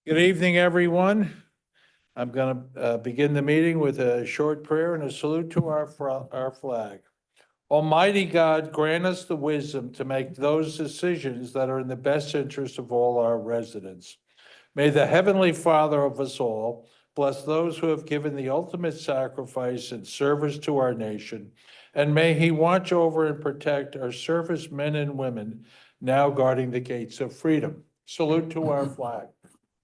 Good evening, everyone. I'm going to begin the meeting with a short prayer and a salute to our flag. Almighty God, grant us the wisdom to make those decisions that are in the best interest of all our residents. May the Heavenly Father of us all bless those who have given the ultimate sacrifice and service to our nation, and may He watch over and protect our servicemen and women now guarding the gates of freedom. Salute to our flag.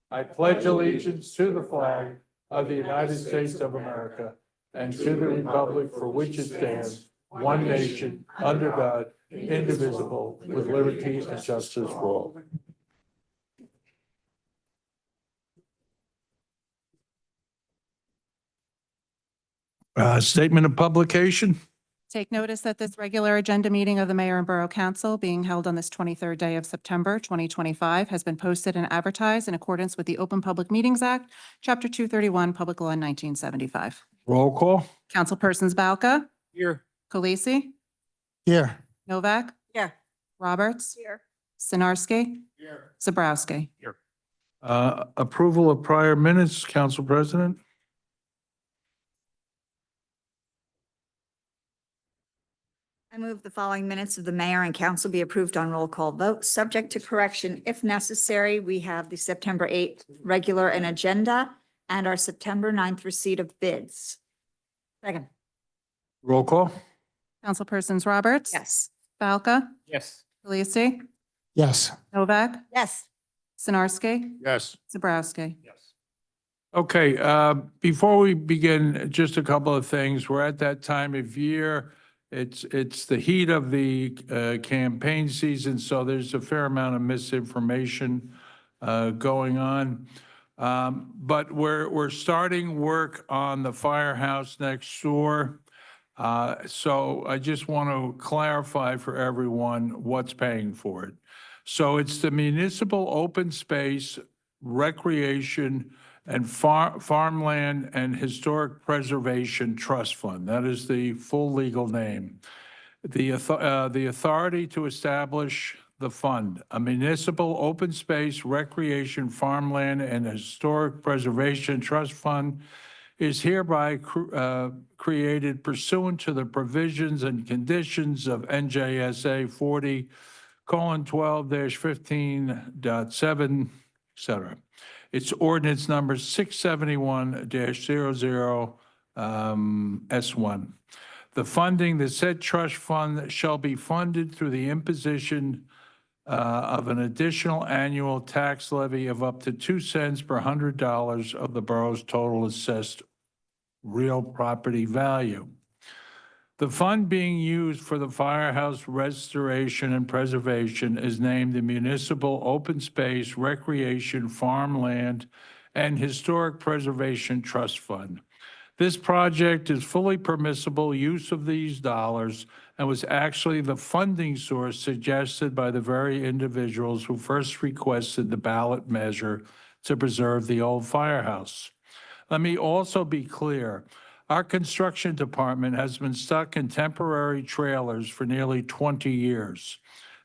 I pledge allegiance to the flag of the United States of America and to the republic for which it stands, one nation, under God, indivisible, with liberty and justice for all. Statement of publication. Take notice that this regular agenda meeting of the Mayor and Borough Council being held on this 23rd day of September 2025 has been posted and advertised in accordance with the Open Public Meetings Act, Chapter 231, Public Law 1975. Roll call. Councilpersons Balca, Here. Khaleesi, Here. Novak. Here. Roberts. Here. Sinarski. Here. Zabrowski. Approval of prior minutes, Council President. I move the following minutes of the mayor and council be approved on roll call vote, subject to correction if necessary. We have the September 8th regular and agenda and our September 9th receipt of bids. Second. Roll call. Councilpersons Roberts. Yes. Balca. Yes. Khaleesi, Yes. Novak. Yes. Sinarski. Yes. Zabrowski. Yes. Okay, before we begin, just a couple of things. We're at that time of year. It's the heat of the campaign season, so there's a fair amount of misinformation going on. But we're starting work on the firehouse next door. So I just want to clarify for everyone what's paying for it. So it's the Municipal Open Space, Recreation, and Farmland and Historic Preservation Trust Fund. That is the full legal name. The authority to establish the fund, a municipal open space, recreation, farmland, and historic preservation trust fund, is hereby created pursuant to the provisions and conditions of NJSA 40:12-15.7, et cetera. It's ordinance number 671-00 S1. The funding, the said trust fund shall be funded through the imposition of an additional annual tax levy of up to 2 cents per $100 of the borough's total assessed real property value. The fund being used for the firehouse restoration and preservation is named the Municipal Open Space, Recreation, Farmland, and Historic Preservation Trust Fund. This project is fully permissible use of these dollars and was actually the funding source suggested by the very individuals who first requested the ballot measure to preserve the old firehouse. Let me also be clear. Our construction department has been stuck in temporary trailers for nearly 20 years.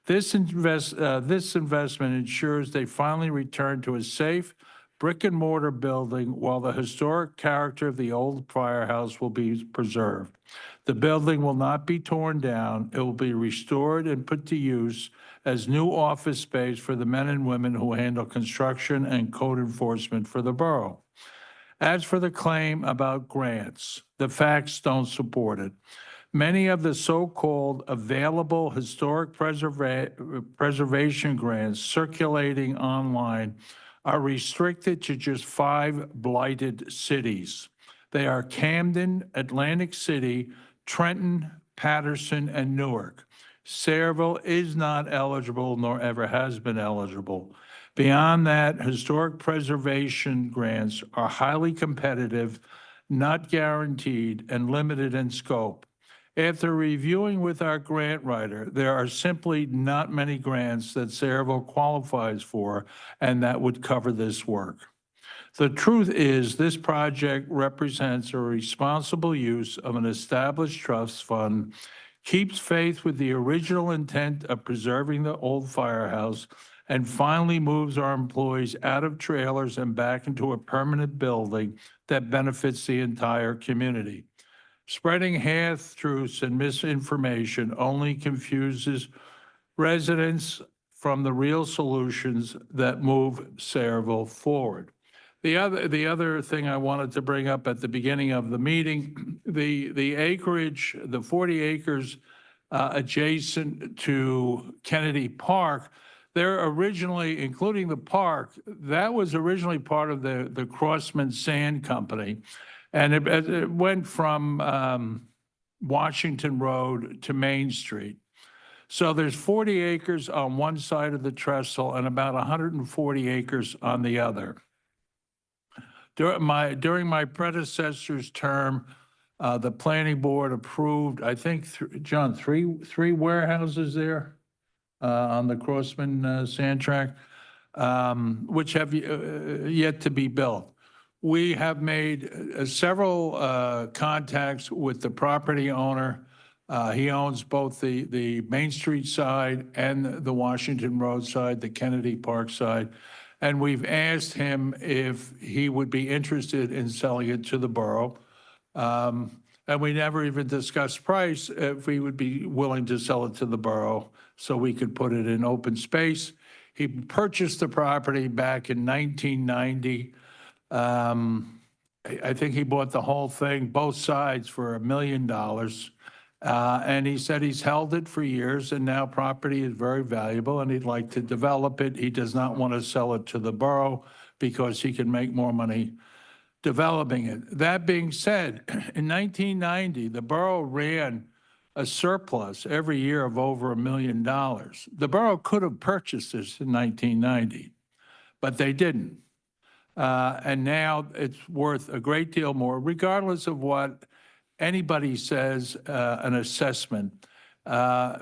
This investment ensures they finally return to a safe brick and mortar building while the historic character of the old firehouse will be preserved. The building will not be torn down. It will be restored and put to use as new office space for the men and women who handle construction and code enforcement for the borough. As for the claim about grants, the facts don't support it. Many of the so-called available historic preservation grants circulating online are restricted to just 5 blighted cities. They are Camden, Atlantic City, Trenton, Patterson, and Newark. Sayreville is not eligible nor ever has been eligible. Beyond that, historic preservation grants are highly competitive, not guaranteed, and limited in scope. After reviewing with our grant writer, there are simply not many grants that Sayreville qualifies for and that would cover this work. The truth is, this project represents a responsible use of an established trust fund, keeps faith with the original intent of preserving the old firehouse, and finally moves our employees out of trailers and back into a permanent building that benefits the entire community. Spreading half-truths and misinformation only confuses residents from the real solutions that move Sayreville forward. The other thing I wanted to bring up at the beginning of the meeting, the acreage, the 40 acres adjacent to Kennedy Park, they're originally, including the park, that was originally part of the Crossman Sand Company. And it went from Washington Road to Main Street. So there's 40 acres on one side of the trestle and about 140 acres on the other. During my predecessor's term, the planning board approved, I think, John, three warehouses there on the Crossman Sand Track, which have yet to be built. We have made several contacts with the property owner. He owns both the Main Street side and the Washington Road side, the Kennedy Park side. And we've asked him if he would be interested in selling it to the borough. And we never even discussed price, if we would be willing to sell it to the borough so we could put it in open space. He purchased the property back in 1990. I think he bought the whole thing, both sides, for $1 million. And he said he's held it for years, and now property is very valuable, and he'd like to develop it. He does not want to sell it to the borough because he can make more money developing it. That being said, in 1990, the borough ran a surplus every year of over $1 million. The borough could have purchased this in 1990, but they didn't. And now it's worth a great deal more, regardless of what anybody says, an assessment. I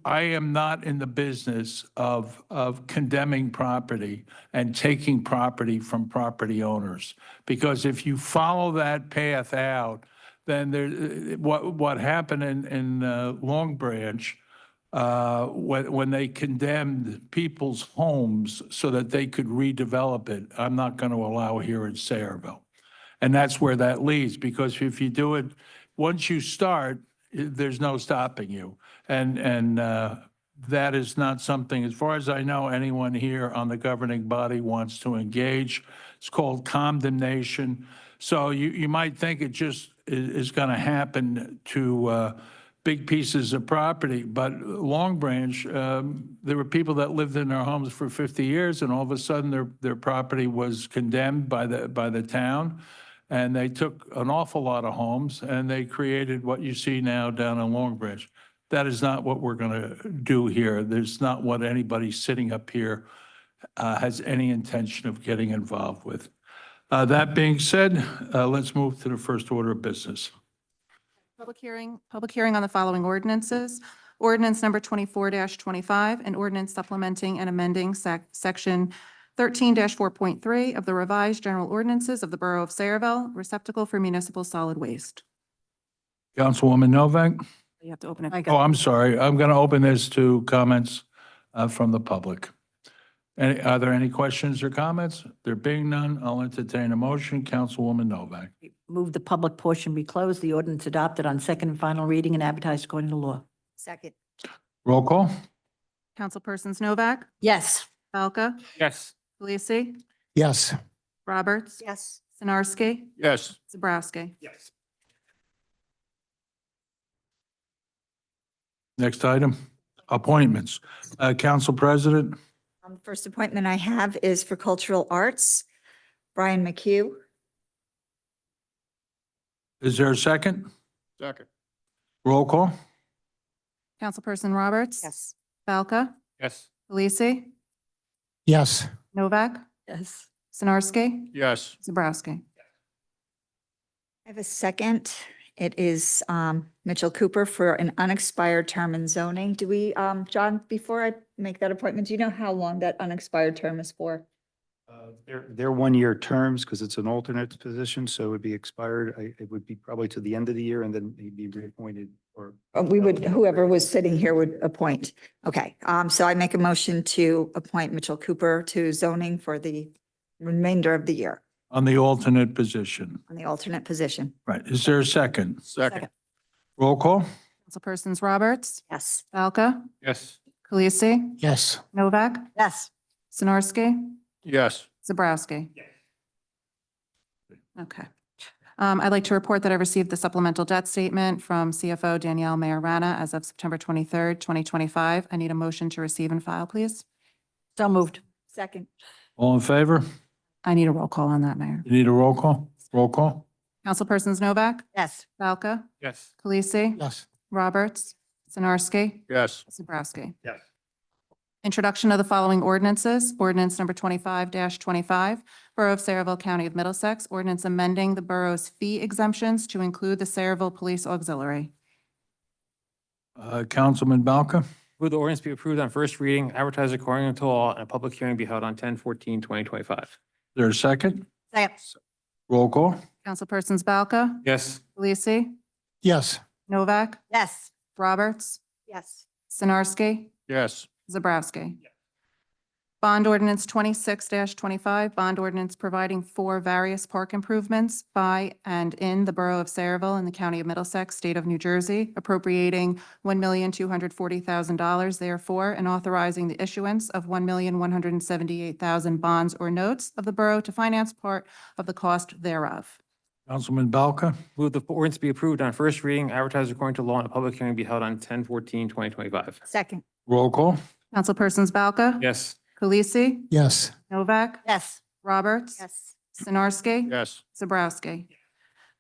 am not in the business of condemning property and taking property from property owners. Because if you follow that path out, then what happened in Long Branch, when they condemned people's homes so that they could redevelop it, I'm not going to allow here in Sayreville. And that's where that leads, because if you do it, once you start, there's no stopping you. And that is not something, as far as I know, anyone here on the governing body wants to engage. It's called condemnation. So you might think it just is going to happen to big pieces of property, but Long Branch, there were people that lived in their homes for 50 years, and all of a sudden their property was condemned by the town. And they took an awful lot of homes and they created what you see now down in Long Branch. That is not what we're going to do here. There's not what anybody sitting up here has any intention of getting involved with. That being said, let's move to the first order of business. Public hearing on the following ordinances. Ordinance number 24-25, an ordinance supplementing and amending section 13-4.3 of the revised general ordinances of the Borough of Sayreville, receptacle for municipal solid waste. Councilwoman Novak? You have to open it. Oh, I'm sorry. I'm going to open this to comments from the public. Are there any questions or comments? There being none, I'll entertain a motion. Councilwoman Novak. Move the public portion be closed, the ordinance adopted on second and final reading and advertised according to law. Second. Roll call? Councilpersons Novak, Yes. Falca, Yes. Felice, yes, Roberts, Yes. Sinarski, Yes. Zabrowski. Yes. Next item, appointments. Council President? The first appointment I have is for Cultural Arts, Brian McHugh. Is there a second? Second. Roll call? Councilperson Roberts. Yes. Falca, Yes. Felice, yes, Novak, Yes. Sinarski, Yes. Zabrowski. I have a second. It is Mitchell Cooper for an unexpired term in zoning. Do we, John, before I make that appointment, do you know how long that unexpired term is for? They're one-year terms because it's an alternate position, so it would be expired. It would be probably to the end of the year and then he'd be reappointed Or We would, whoever was sitting here would appoint. Okay, so I make a motion to appoint Mitchell Cooper to zoning for the remainder of the year On the alternate position. on the alternate position. Right. Is there a second? Second. Roll call? Councilpersons Roberts, Yes. Balca, Yes. Khaleesi, Yes. Novak, Yes. Sinarski, Yes. Zabrowski. Okay. I'd like to report that I received the supplemental debt statement from CFO Danielle Mayorana as of September 23rd, 2025. I need a motion to receive and file, please. So moved. Second. All in favor? I need a roll call on that, Mayor. You need a roll call? Roll call? Councilpersons Novak, Yes. Balca, Yes. Khaleesi, Yes. Roberts, Sinarski, Yes. Zabrowski. Yes. Introduction of the following ordinances. Ordinance number 25-25, Borough of Saraville, County of Middlesex. Ordinance amending the borough's fee exemptions to include the Saraville Police Auxiliary. Councilman Balca? Move the ordinance be approved on first reading, advertised according to law, and a public hearing be held on 10/14/2025. Is there a second? Second. Roll call? Councilpersons Balca, Yes. Khaleesi, Yes. Novak, Yes. Roberts, Yes. Sinarski, Yes. Zabrowski. Bond ordinance 26-25, bond ordinance providing for various park improvements by and in the Borough of Saraville in the County of Middlesex, State of New Jersey, appropriating $1,240,000 therefore, and authorizing the issuance of $1,178,000 bonds or notes of the borough to finance part of the cost thereof. Councilman Balca? Move the ordinance be approved on first reading, advertised according to law, and a public hearing be held on 10/14/2025. Second. Roll call? Councilpersons Balca? Yes. Khaleesi, Yes. Novak, Yes. Roberts, Yes. Sinarski, Yes. Zabrowski.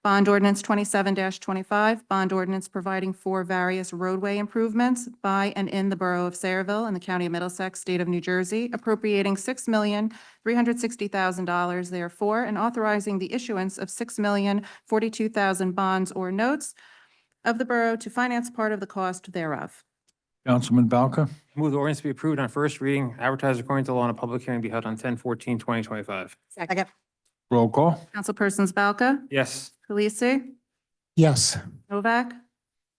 Bond ordinance 27-25, bond ordinance providing for various roadway improvements by and in the Borough of Saraville in the County of Middlesex, State of New Jersey, appropriating $6,360,000 therefore, and authorizing the issuance of $6,042,000 bonds or notes of the borough to finance part of the cost thereof. Councilman Balca? Move the ordinance be approved on first reading, advertised according to law, and a public hearing be held on 10/14/2025. Second. Roll call? Councilpersons Balca, Yes. Khaleesi, Yes. Novak,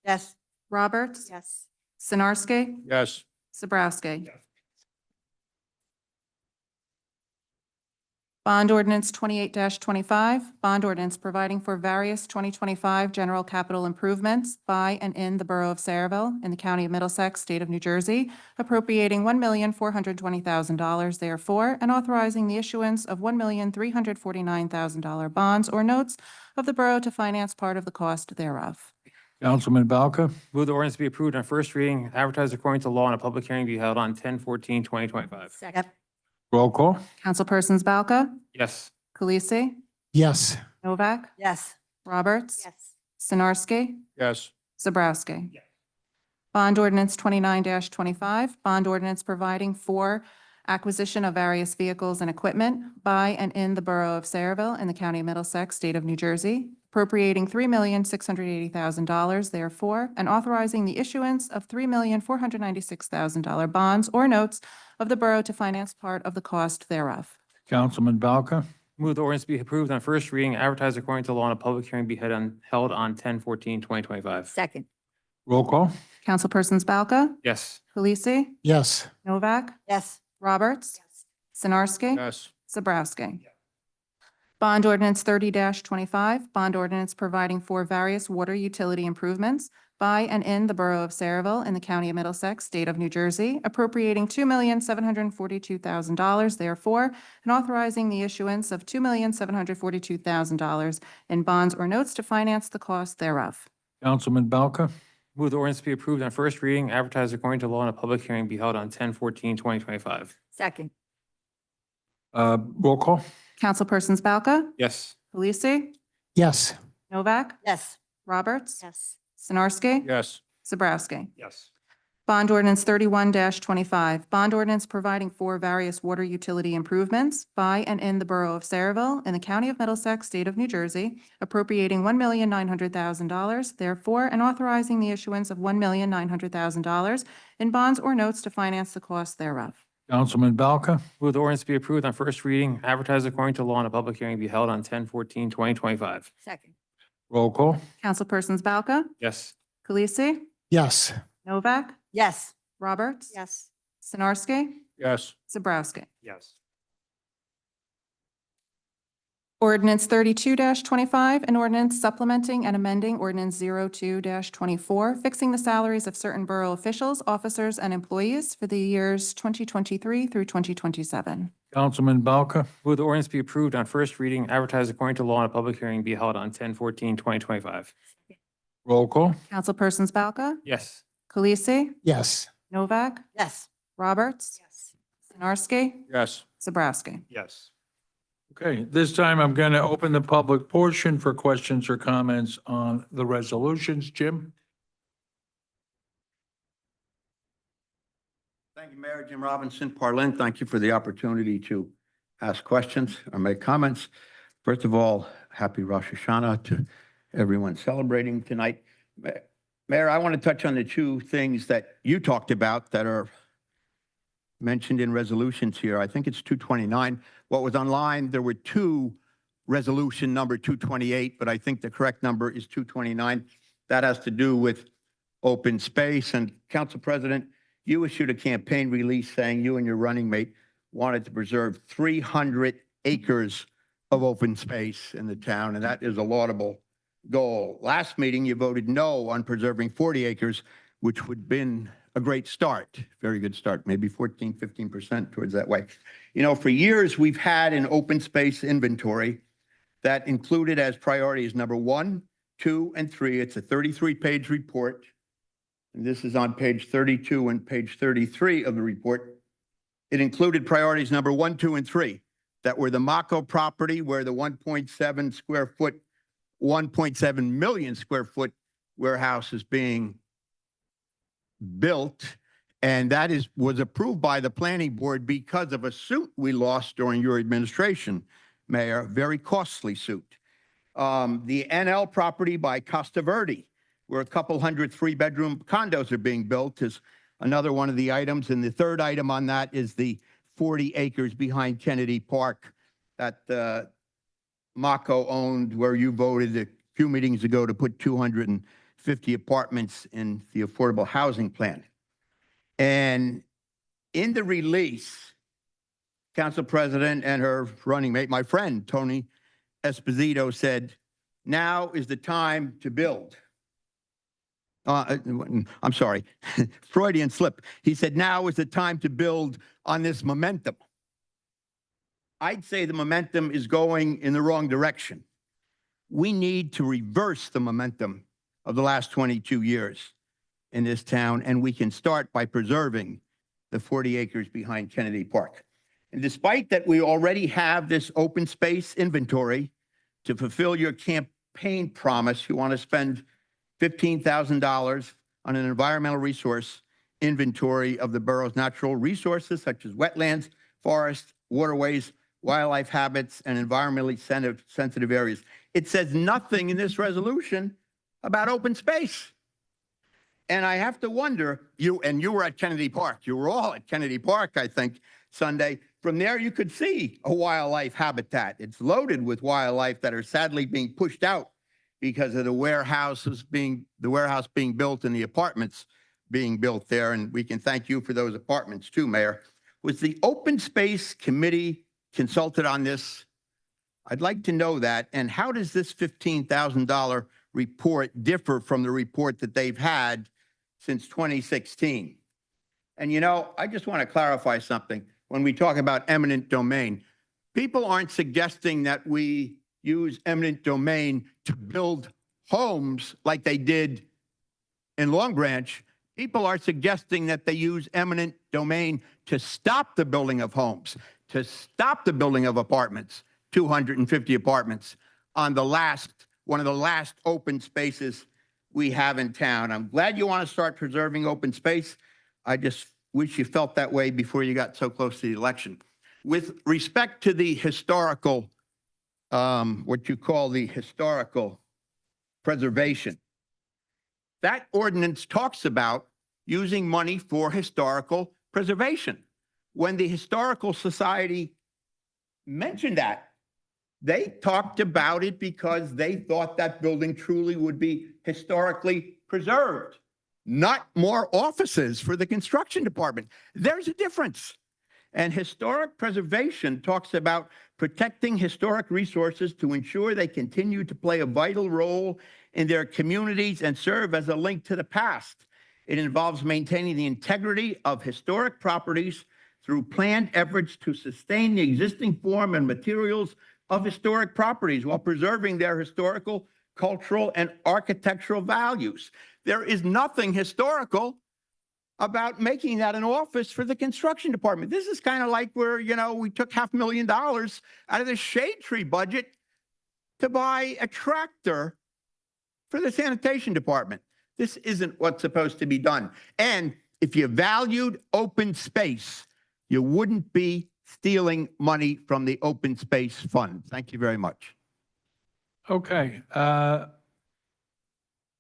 Yes. Roberts, Yes. Sinarski, Yes. Zabrowski. Bond ordinance 28-25, bond ordinance providing for various 2025 general capital improvements by and in the Borough of Saraville in the County of Middlesex, State of New Jersey, appropriating $1,420,000 therefore, and authorizing the issuance of $1,349,000 bonds or notes of the borough to finance part of the cost thereof. Councilman Balca? Move the ordinance be approved on first reading, advertised according to law, and a public hearing be held on 10/14/2025. Second. Roll call? Councilpersons Balca, Yes. Khaleesi, Yes. Novak, Yes. Roberts, Yes. Sinarski, Yes. Zabrowski. Bond ordinance 29-25, bond ordinance providing for acquisition of various vehicles and equipment by and in the Borough of Saraville in the County of Middlesex, State of New Jersey, appropriating $3,680,000 therefore, and authorizing the issuance of $3,496,000 bonds or notes of the borough to finance part of the cost thereof. Councilman Balca? Move the ordinance be approved on first reading, advertised according to law, and a public hearing be held on 10/14/2025. Second. Roll call? Councilpersons Balca, Yes. Khaleesi, Yes. Novak, Yes. Roberts, Yes. Sinarski, Yes. Zabrowski. Bond ordinance 30-25, bond ordinance providing for various water utility improvements by and in the Borough of Saraville in the County of Middlesex, State of New Jersey, appropriating $2,742,000 therefore, and authorizing the issuance of $2,742,000 in bonds or notes to finance the cost thereof. Councilman Balca? Move the ordinance be approved on first reading, advertised according to law, and a public hearing be held on 10/14/2025. Second. Roll call? Councilpersons Balca, Yes. Khaleesi, Yes. Novak, Yes. Roberts, Yes. Sinarski, Yes. Zabrowski. Yes. Bond ordinance 31-25, bond ordinance providing for various water utility improvements by and in the Borough of Saraville in the County of Middlesex, State of New Jersey, appropriating $1,900,000 therefore, and authorizing the issuance of $1,900,000 in bonds or notes to finance the cost thereof. Councilman Balca? Move the ordinance be approved on first reading, advertised according to law, and a public hearing be held on 10/14/2025. Second. Roll call? Councilpersons Balca, Yes. Khaleesi, Yes. Novak, Yes. Roberts. Yes. Sinarski, Yes. Zabrowski. Yes. Ordinance 32-25, an ordinance supplementing and amending ordinance 02-24, fixing the salaries of certain borough officials, officers, and employees for the years 2023 through 2027. Councilman Balka? Move the ordinance be approved on first reading, advertised according to law, and a public hearing be held on 10/14/2025. Roll call? Councilpersons Balka, Yes. Khaleesi, Yes. Novak, Yes. Roberts, Yes. Sinarski, Yes. Zabrowski. Yes. Okay, this time I'm going to open the public portion for questions or comments on the resolutions. Jim? Thank you, Mayor Jim Robinson, Parlin. Thank you for the opportunity to ask questions or make comments. First of all, happy Rosh Hashanah to everyone celebrating tonight. Mayor, I want to touch on the two things that you talked about that are mentioned in resolutions here. I think it's 229. What was online, there were two resolution number 228, but I think the correct number is 229. That has to do with open space. And Council President, you issued a campaign release saying you and your running mate wanted to preserve 300 acres of open space in the town, and that is a laudable goal. Last meeting, you voted no on preserving 40 acres, which would have been a great start, very good start, maybe 14, 15% towards that way. You know, for years, we've had an open space inventory that included as priorities number 1, 2, and 3. It's a 33-page report. And this is on page 32 and page 33 of the report. It included priorities number 1, 2, and 3 that were the Mako property where the 1.7 million square foot warehouse is being built. And that was approved by the planning board because of a suit we lost during your administration, Mayor, very costly suit. The NL property by Costa Verde, where a couple hundred 3-bedroom condos are being built, is another one of the items. And the third item on that is the 40 acres behind Kennedy Park that Mako owned, where you voted a few meetings ago to put 250 apartments in the affordable housing plan. And in the release, Council President and her running mate, my friend, Tony Esposito, said, now is the time to build. I'm sorry, Freudian slip. He said, now is the time to build on this momentum. I'd say the momentum is going in the wrong direction. We need to reverse the momentum of the last 22 years in this town, and we can start by preserving the 40 acres behind Kennedy Park. And despite that, we already have this open space inventory to fulfill your campaign promise. You want to spend $15,000 on an environmental resource inventory of the borough's natural resources, such as wetlands, forests, waterways, wildlife habitats, and environmentally sensitive areas. It says nothing in this resolution about open space. And I have to wonder, you were at Kennedy Park. You were all at Kennedy Park, I think, Sunday. From there, you could see a wildlife habitat. It's loaded with wildlife that are sadly being pushed out because of the warehouse being built and the apartments being built there. And we can thank you for those apartments too, Mayor. Was the Open Space Committee consulted on this? I'd like to know that. And how does this $15,000 report differ from the report that they've had since 2016? And you know, I just want to clarify something. When we talk about eminent domain, people aren't suggesting that we use eminent domain to build homes like they did in Long Branch. People are suggesting that they use eminent domain to stop the building of homes, to stop the building of apartments, 250 apartments on one of the last open spaces we have in town. I'm glad you want to start preserving open space. I just wish you felt that way before you got so close to the election. With respect to the historical, what you call the historical preservation, that ordinance talks about using money for historical preservation. When the Historical Society mentioned that, they talked about it because they thought that building truly would be historically preserved, not more offices for the construction department. There's a difference. And historic preservation talks about protecting historic resources to ensure they continue to play a vital role in their communities and serve as a link to the past. It involves maintaining the integrity of historic properties through planned efforts to sustain the existing form and materials of historic properties while preserving their historical, cultural, and architectural values. There is nothing historical about making that an office for the construction department. This is kind of like where, we took $500,000 out of the shade tree budget to buy a tractor for the sanitation department. This isn't what's supposed to be done. And if you valued open space, you wouldn't be stealing money from the open space fund. Thank you very much. Okay.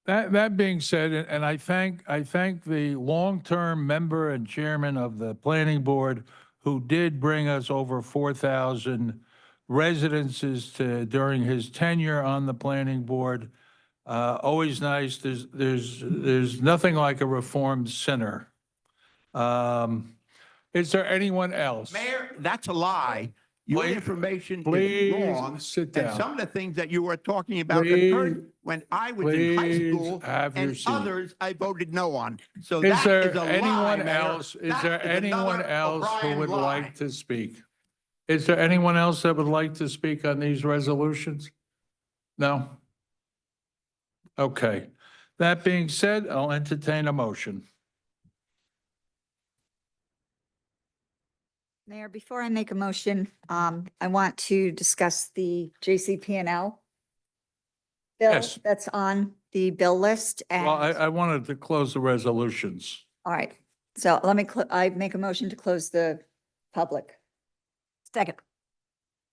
That being said, and I thank the long-term member and chairman of the planning board who did bring us over 4,000 residences during his tenure on the planning board. Always nice. There's nothing like a reformed sinner. Is there anyone else? Mayor, that's a lie. Your Please- information is Please wrong. sit And down. some of the things that you were talking about Please- occurred when I was in high please school, have your and seat. others I voted no on. So Is that there is a lie, anyone Mayor. else, is That there anyone another else who O'Brien would lie. like to speak? Is there anyone else that would like to speak on these resolutions? No? Okay. That being said, I'll entertain a motion. Mayor, before I make a motion, I want to discuss the JCP&L bill Yes. that's on the bill list. And, Well, I wanted to close the resolutions. all right, so let me, I make a motion to close the public. Second.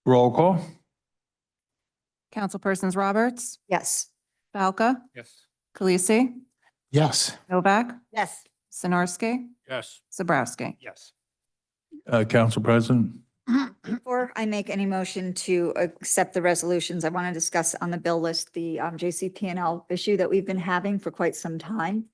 Roll call? Councilpersons Roberts, Yes. Balca, Yes. Khaleesi, Yes. Novak, Yes. Sinarski, Yes. Zabrowski. Yes. Council President? Before I make any motion to accept the resolutions, I want to discuss on the bill list the JCP&L issue that we've been having for quite some time.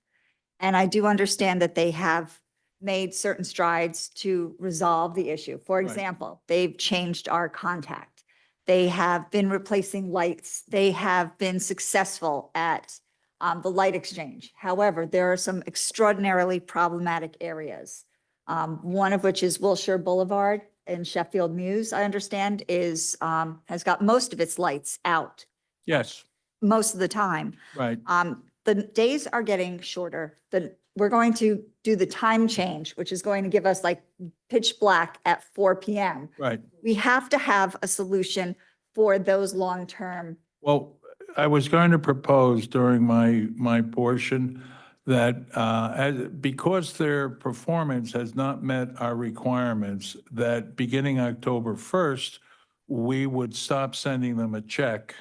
And I do understand that they have made certain strides to resolve the issue. For Right. example, they've changed our contact. They have been replacing lights. They have been successful at the light exchange. However, there are some extraordinarily problematic areas. One of which is Wilshire Boulevard in Sheffield Mews, I understand, has got most of its lights out Yes, most of the time. right. The days are getting shorter. We're going to do the time change, which is going to give us like pitch black at 4 PM. Right. We have to have a solution for those long-term. Well, I was going to propose during my portion that because their performance has not met our requirements, that beginning October 1st, we would stop sending them a check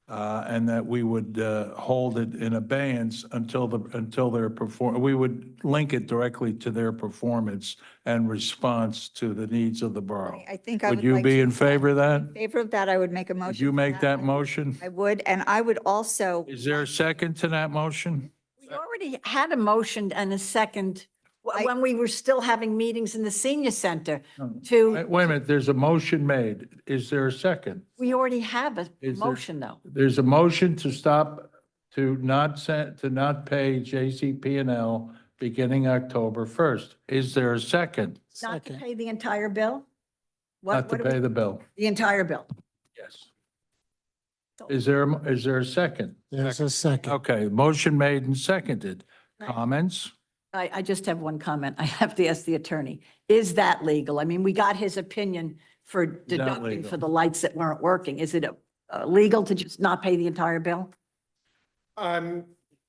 and that we would hold it in abeyance until we would link it directly to their performance and response to the needs of the borough. I think I Would would you like be to- in favor of that? In favor of that, I would make a motion. Would you for make that I- motion? I would, and I would also. Is there a second to that motion? We already had a motion and a second I- when we were still having meetings in the senior center Wait to, a minute, there's a motion made. Is there a second? we already have a Is there- motion though. There's a motion to stop, to not pay JCP&L beginning October 1st. Is there a second? Not to Second. pay the entire bill? Not to pay the bill? The entire bill. Yes. Is there a second? There's a second. Okay, motion made and seconded. Right. Comments? I just have one comment. I have to ask the attorney. Is that legal? I mean, we got his opinion for deducting legal. for the lights that weren't working. Is it legal to just not pay the entire bill? I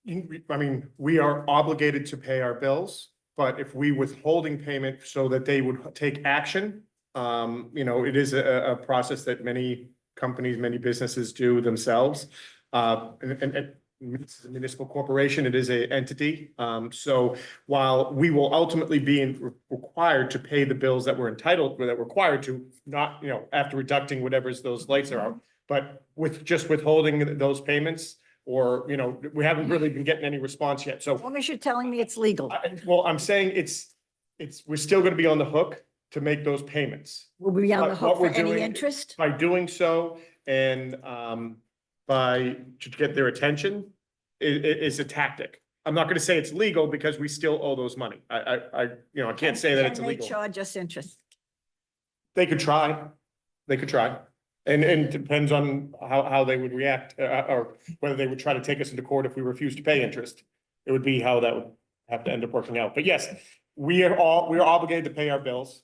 mean, we are obligated to pay our bills, but if we withholding payment so that they would take action, it is a process that many companies, many businesses do themselves. And it's a municipal corporation, it is a entity. So while we will ultimately be required to pay the bills that we're entitled, that we're required to, not, after deducting whatever those lights are out, but with just withholding those payments, or, we haven't really been getting any response yet. As So, long as you're telling me it's legal, well, I'm saying we're still gonna be on the hook to make those payments. will we be on the What hook for we're any doing- interest? By doing so and, to get their attention is a tactic. I'm not gonna say it's legal because we still owe those money. I can't say that it's Can they illegal. charge us interest? They could try. They could try. And it depends on how they would react, or whether they would try to take us into court if we refuse to pay interest. It would be how that would have to end up working out. But yes, we are obligated to pay our bills.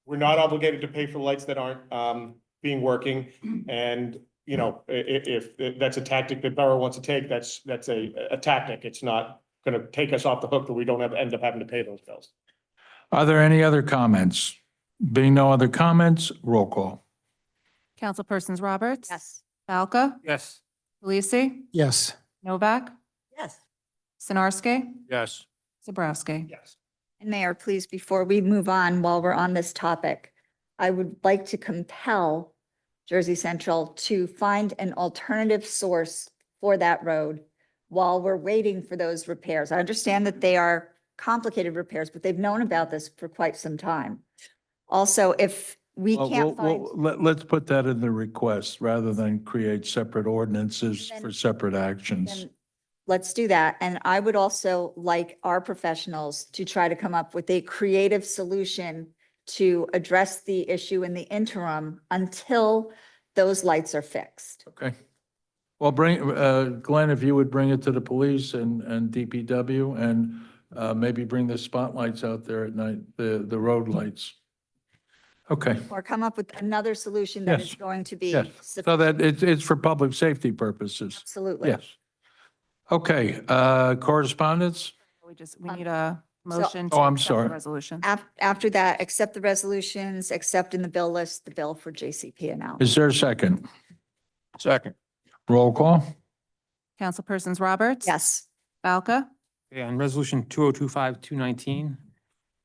We're not obligated to pay for lights that aren't, being working. And, if that's a tactic that Borough wants to take, that's a tactic. It's not gonna take us off the hook that we don't end up having to pay those bills. Are there any other comments? Being no other comments, roll call. Councilpersons Roberts. Yes. Balca. Yes. Delisi. Yes. Novak. Yes. Sinarski. Yes. Zabrowski. Yes. And Mayor, please, before we move on, while we're on this topic, I would like to compel Jersey Central to find an alternative source for that road while we're waiting for those repairs. I understand that they are complicated repairs, but they've known about this for quite some time. Also, if we can't find, Let's put that in the request rather than create separate ordinances Then- for separate actions. then let's do that. And I would also like our professionals to try to come up with a creative solution to address the issue in the interim until those lights are fixed. Okay. Well, Glenn, if you would bring it to the police and DPW and maybe bring the spotlights out there at night, the road lights. Okay, Or come up with another solution that is Yes. going to be yes. So sufficient. that it's for public safety purposes. Absolutely. Yes. Okay, correspondence? We need a motion. Oh, to I'm accept the sorry. Resolution. After that, accept the resolutions, accept in the bill list, the bill for JCP&L. Is there a second? Second. Roll call? Councilpersons Roberts. Yes. Balca. Okay, on resolution 2025-219,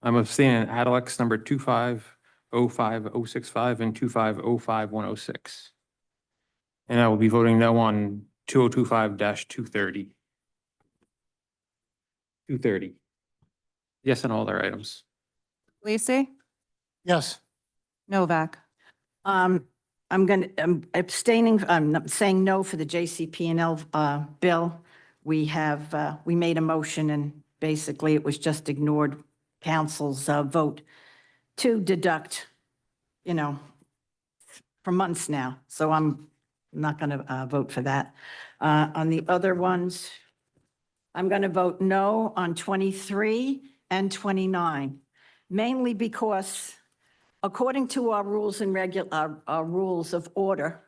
I'm abstaining on Adelix number 2505065 and 2505106. And I will be voting no on 2025-230. 230. Yes, on all other items. Delisi. Yes. Novak. I'm abstaining, I'm not saying no for the JCP&L bill. We made a motion and basically it was just ignored council's vote to deduct, for months now. So I'm not going to vote for that. On the other ones, I'm going to vote no on 23 and 29, mainly because according to our rules and our rules of order,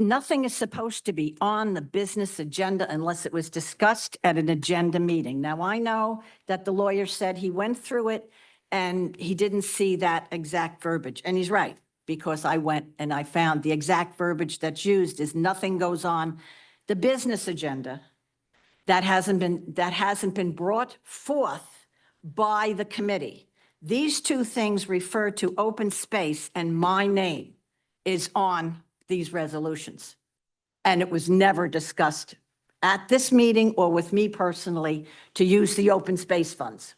nothing is supposed to be on the business agenda unless it was discussed at an agenda meeting. Now, I know that the lawyer said he went through it and he didn't see that exact verbiage. And he's right, because I went and I found the exact verbiage that's used is nothing goes on the business agenda that hasn't been brought forth by the committee. These two things refer to open space and my name is on these resolutions. And it was never discussed at this meeting or with me personally to use the open space funds.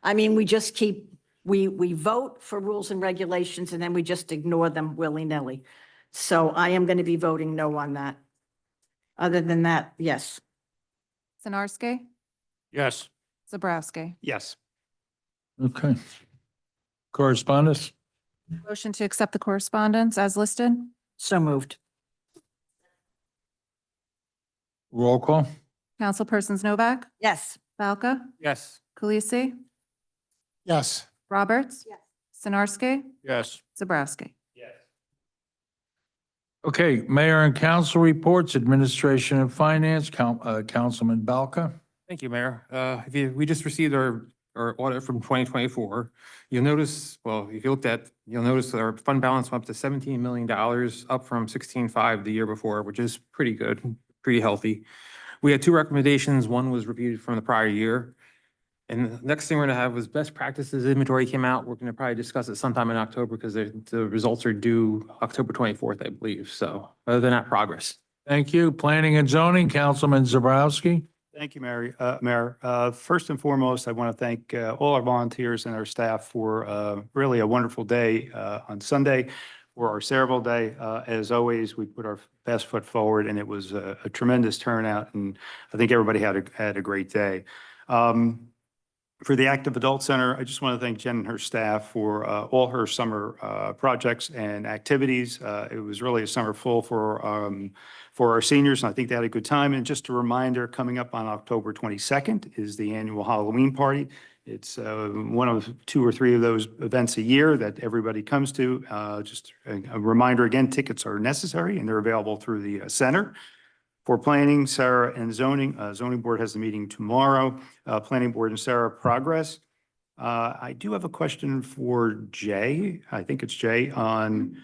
I mean, we just we vote for rules and regulations and then we just ignore them willy-nilly. So I am going to be voting no on that. Other than that, yes. Sinarski. Yes. Zabrowski. Yes. Okay. Correspondence? Motion to accept the correspondence as listed. So moved. Roll call? Councilpersons Novak. Yes. Balca. Yes. Kulisi. Yes. Roberts. Yes. Sinarski. Yes. Zabrowski. Yes. Okay, Mayor and Council reports, Administration and Finance, Councilman Balca. Thank you, Mayor. We just received our audit from 2024. You'll notice, well, if you looked at, you'll notice that our fund balance went up to $17 million, up from 16.5 the year before, which is pretty good, pretty healthy. We had two recommendations. One was reviewed from the prior year. And the next thing we're gonna have was best practices inventory came out. We're gonna probably discuss it sometime in October because the results are due October 24th, I believe. So other than that, progress. Thank you. Planning and zoning, Councilman Zabrowski. Thank you, Mayor. First and foremost, I want to thank all our volunteers and our staff for really a wonderful day on Sunday for our Saraville Day. As always, we put our best foot forward, and it was a tremendous turnout, and I think everybody had a great day. For the Active Adult Center, I just want to thank Jen and her staff for all her summer projects and activities. It was really a summer full for our seniors, and I think they had a good time. And just a reminder, coming up on October 22nd is the annual Halloween party. It's one of 2 or 3 of those events a year that everybody comes to. Just a reminder again, tickets are necessary and they're available through the center. For planning, Sarah, and zoning, zoning board has the meeting tomorrow. Planning board and Sarah, progress. I do have a question for Jay. I think it's Jay on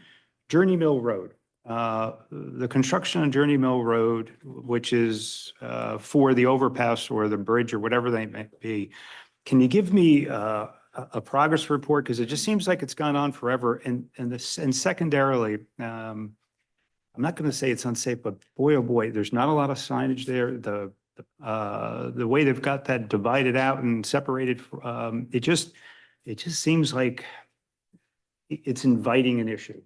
Journey Mill Road. The construction on Journey Mill Road, which is for the overpass or the bridge or whatever they may be. Can you give me a progress report? Because it just seems like it's gone on forever. And secondarily, I'm not going to say it's unsafe, but boy, oh boy, there's not a lot of signage there. The way they've got that divided out and separated, it just seems like it's inviting an issue.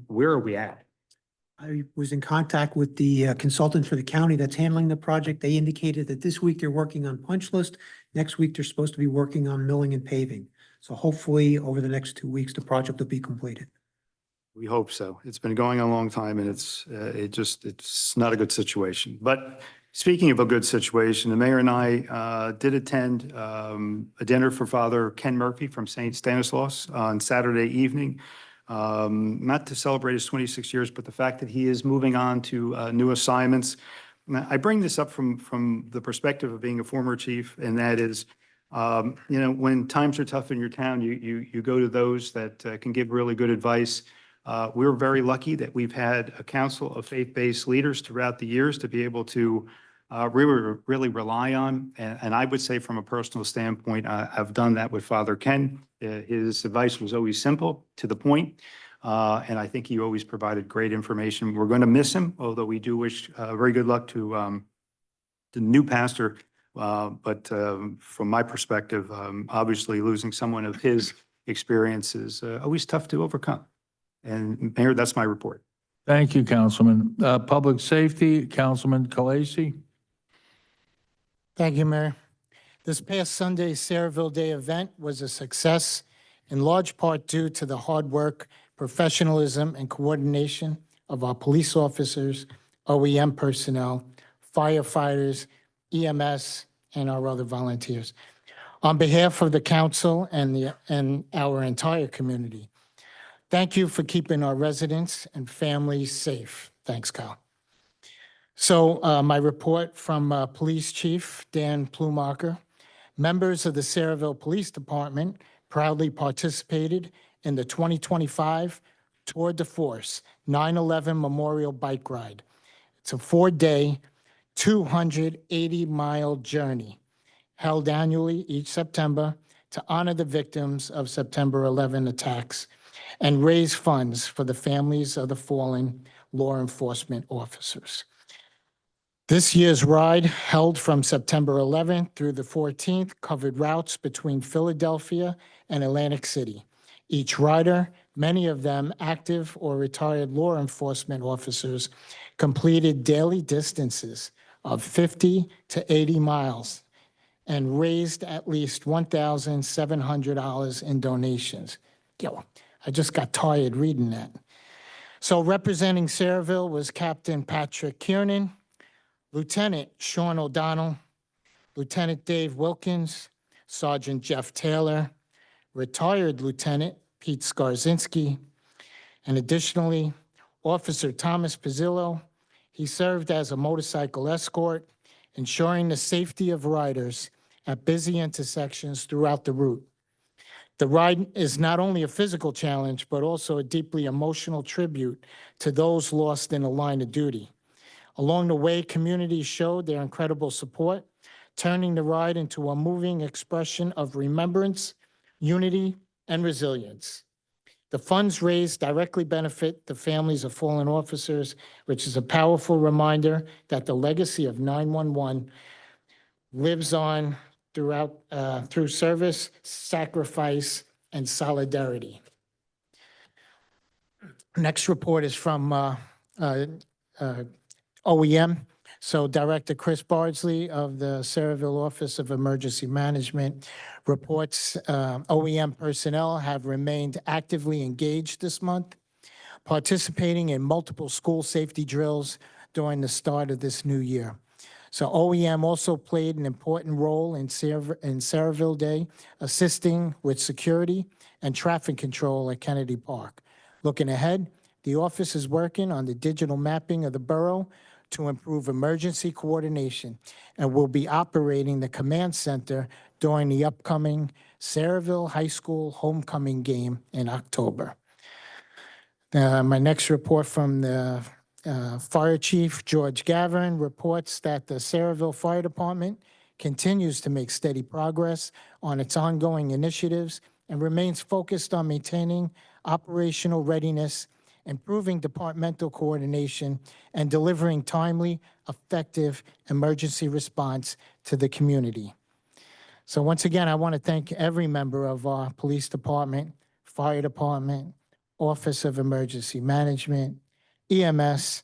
Where are we at? I was in contact with the consultant for the county that's handling the project. They indicated that this week they're working on punch list. Next week, they're supposed to be working on milling and paving. So hopefully over the next 2 weeks, the project will be completed. We hope so. It's been going on a long time and it's not a good situation. But speaking of a good situation, the mayor and I did attend a dinner for Father Ken Murphy from St. Stanislaus on Saturday evening. Not to celebrate his 26 years, but the fact that he is moving on to new assignments. Now, I bring this up from the perspective of being a former chief, and that is, when times are tough in your town, you go to those that can give really good advice. We're very lucky that we've had a council of faith-based leaders throughout the years to be able to really rely on. And I would say from a personal standpoint, I've done that with Father Ken. His advice was always simple, to the point. And I think he always provided great information. We're going to miss him, although we do wish very good luck to the new pastor. But from my perspective, obviously losing someone of his experience is always tough to overcome. And Mayor, that's my report. Thank you, Councilman. Public Safety, Councilman Kalasi. Thank you, Mayor. This past Sunday's Saraville Day event was a success, in large part due to the hard work, professionalism, and coordination of our police officers, OEM personnel, firefighters, EMS, and our other volunteers. On behalf of the council and our entire community, thank you for keeping our residents and families safe. Thanks, Kyle. So my report from Police Chief Dan Plumacher. Members of the Saraville Police Department proudly participated in the 2025 Tour de Force 9/11 Memorial Bike Ride. It's a 4-day, 280-mile journey held annually each September to honor the victims of September 11 attacks and raise funds for the families of the fallen law enforcement officers. This year's ride, held from September 11th through the 14th, covered routes between Philadelphia and Atlantic City. Each rider, many of them active or retired law enforcement officers, completed daily distances of 50 to 80 miles and raised at least $1,700 in donations. Yo, I just got tired reading that. So representing Saraville was Captain Patrick Kiernan, Lieutenant Sean O'Donnell, Lieutenant Dave Wilkins, Sergeant Jeff Taylor, retired Lieutenant Pete Skarzinski, and additionally, Officer Thomas Pizzillo. He served as a motorcycle escort, ensuring the safety of riders at busy intersections throughout the route. The ride is not only a physical challenge, but also a deeply emotional tribute to those lost in the line of duty. Along the way, communities showed their incredible support, turning the ride into a moving expression of remembrance, unity, and resilience. The funds raised directly benefit the families of fallen officers, which is a powerful reminder that the legacy of 911 lives on throughout, through service, sacrifice, and solidarity. Next report is from OEM. So Director Chris Bardsley of the Saraville Office of Emergency Management reports OEM personnel have remained actively engaged this month, participating in multiple school safety drills during the start of this new year. So OEM also played an important role in Saraville Day, assisting with security and traffic control at Kennedy Park. Looking ahead, the office is working on the digital mapping of the borough to improve emergency coordination and will be operating the command center during the upcoming Saraville High School homecoming game in October. My next report from the Fire Chief George Gavin reports that the Saraville Fire Department continues to make steady progress on its ongoing initiatives and remains focused on maintaining operational readiness, improving departmental coordination, and delivering timely, effective emergency response to the community. So once again, I want to thank every member of our police department, fire department, Office of Emergency Management, EMS,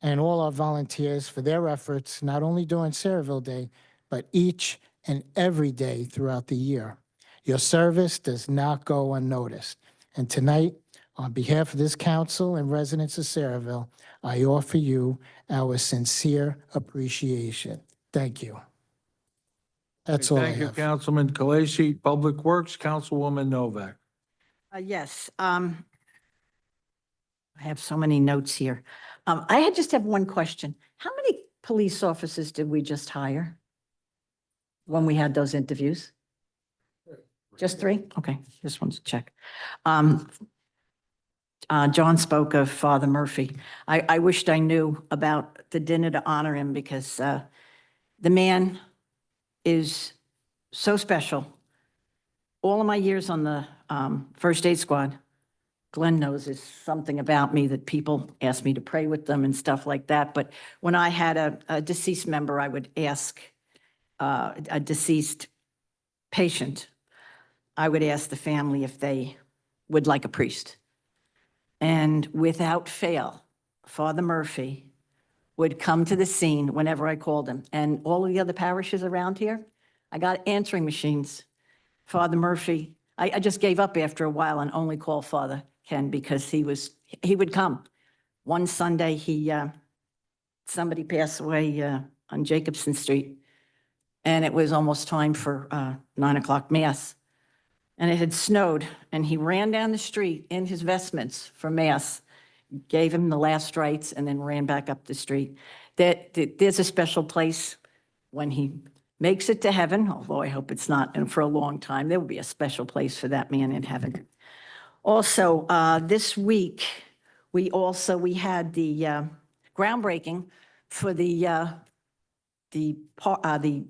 and all our volunteers for their efforts, not only during Saraville Day, but each and every day throughout the year. Your service does not go unnoticed. And tonight, on behalf of this council and residents of Saraville, I offer you our sincere appreciation. Thank you. That's all I Thank you, have. Councilman Khaleesi. Public Works, Councilwoman Novak. Yes, I have so many notes here. I just have one question. How many police officers did we just hire when we had those interviews? Just 3? Okay, just wanted to check. John spoke of Father Murphy. I wished I knew about the dinner to honor him because the man is so special. All of my years on the first aid squad, Glenn knows there's something about me that people ask me to pray with them and stuff like that. But when I had a deceased member, I would ask a deceased patient, I would ask the family if they would like a priest. And without fail, Father Murphy would come to the scene whenever I called him. And all of the other parishes around here, I got answering machines. Father Murphy, I just gave up after a while and only called Father Ken because he would come. One Sunday, somebody passed away on Jacobson Street, and it was almost time for 9 o'clock mass. And it had snowed, and he ran down the street in his vestments for mass, gave him the last rites, and then ran back up the street. There's a special place when he makes it to heaven, although I hope it's not, and for a long time, there will be a special place for that man in heaven. Also, this week, we had the groundbreaking for the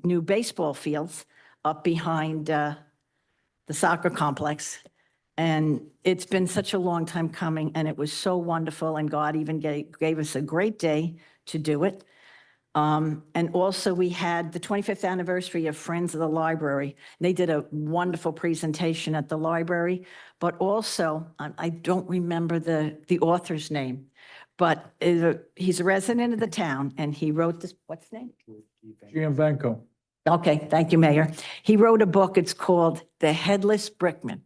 new baseball fields up behind the soccer complex. And it's been such a long time coming, and it was so wonderful, and God even gave us a great day to do it. And also we had the 25th anniversary of Friends of the Library. They did a wonderful presentation at the library, but also, I don't remember the author's name, but he's a resident of the town, and he wrote this, what's his name? Gianvenco. Okay, thank you, Mayor. He wrote a book, it's called The Headless Brickman.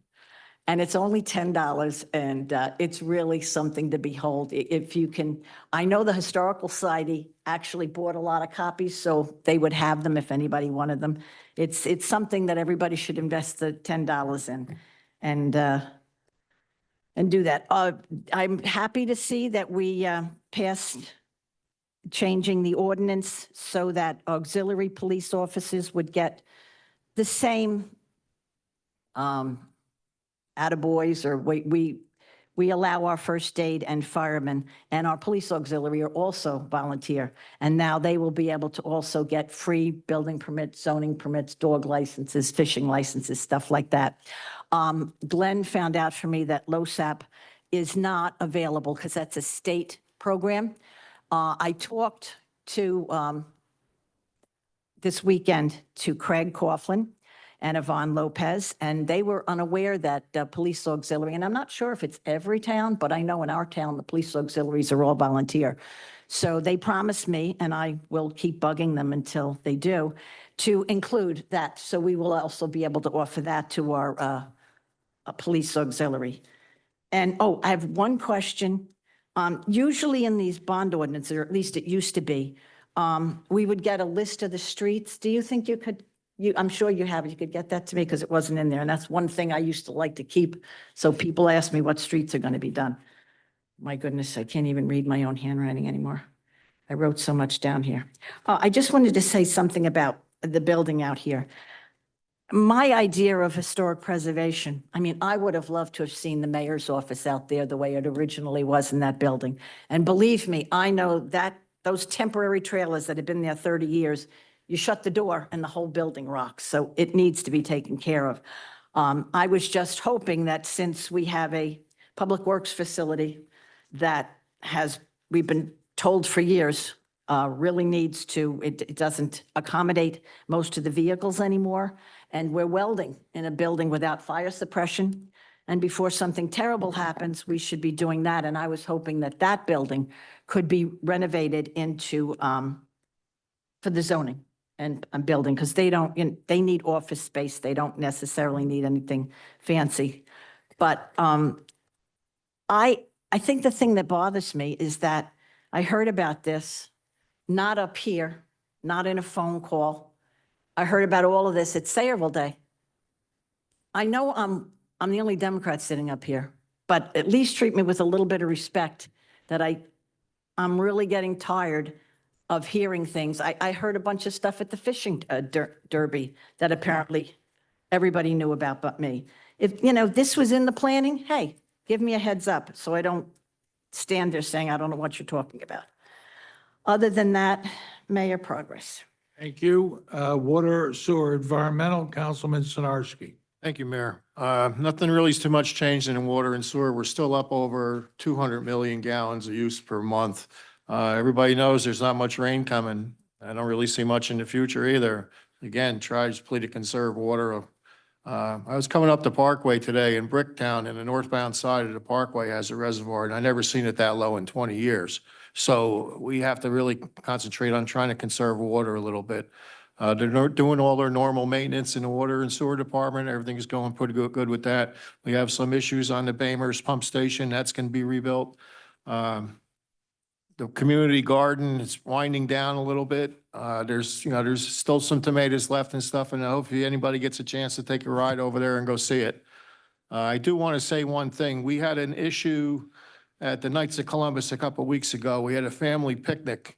And it's only $10, and it's really something to behold. If you can, I know the Historical Society actually bought a lot of copies, so they would have them if anybody wanted them. It's something that everybody should invest the $10 in, and do that. I'm happy to see that we passed changing the ordinance so that auxiliary police officers would get the same attaboys, or we we allow our first aid and firemen and our police auxiliary are also volunteer. And now they will be able to also get free building permits, zoning permits, dog licenses, fishing licenses, stuff like that. Glenn found out for me that LoSAP is not available because that's a state program. I talked to this weekend to Craig Coughlin and Yvonne Lopez, and they were unaware that police auxiliary, and I'm not sure if it's every town, but I know in our town, the police auxiliaries are all volunteer. So they promised me, and I will keep bugging them until they do, to include that. So we will also be able to offer that to our police auxiliary. And, oh, I have one question. Usually in these bond ordinances, or at least it used to be, we would get a list of the streets. Do you think you could, I'm sure you have, you could get that to me because it wasn't in there. And that's one thing I used to like to keep. So people ask me what streets are going to be done. My goodness, I can't even read my own handwriting anymore. I wrote so much down here. I just wanted to say something about the building out here. My idea of historic preservation, I mean, I would have loved to have seen the mayor's office out there the way it originally was in that building. And believe me, I know that those temporary trailers that have been there 30 years, you shut the door and the whole building rocks. So it needs to be taken care of. I was just hoping that since we have a public works facility that we've been told for years, really needs to, it doesn't accommodate most of the vehicles anymore. And we're welding in a building without fire suppression. And before something terrible happens, we should be doing that. And I was hoping that that building could be renovated into, for the zoning and building, because they don't, they need office space. They don't necessarily need anything fancy. But I think the thing that bothers me is that I heard about this, not up here, not in a phone call. I heard about all of this at Sayreville Day. I know I'm the only Democrat sitting up here, but at least treat me with a little bit of respect that I'm really getting tired of hearing things. I heard a bunch of stuff at the fishing derby that apparently everybody knew about but me. If, this was in the planning, hey, give me a heads up so I don't stand there saying I don't know what you're talking about. Other than that, Mayor, progress. Thank you. Water, Sewer, Environmental, Councilman Sinarski. Thank you, Mayor. Nothing really is too much changed in water and sewer. We're still up over 200 million gallons of use per month. Everybody knows there's not much rain coming. I don't really see much in the future either. Again, tries to conserve water. I was coming up the Parkway today in Bricktown, and the northbound side of the Parkway has a reservoir, and I never seen it that low in 20 years. So we have to really concentrate on trying to conserve water a little bit. They're doing all their normal maintenance in the water and sewer department. Everything is going pretty good with that. We have some issues on the Bamers pump station. That's going to be rebuilt. The community garden is winding down a little bit. There's still some tomatoes left and stuff, and I hope anybody gets a chance to take a ride over there and go see it. I do want to say one thing. We had an issue at the Knights of Columbus a couple of weeks ago. We had a family picnic,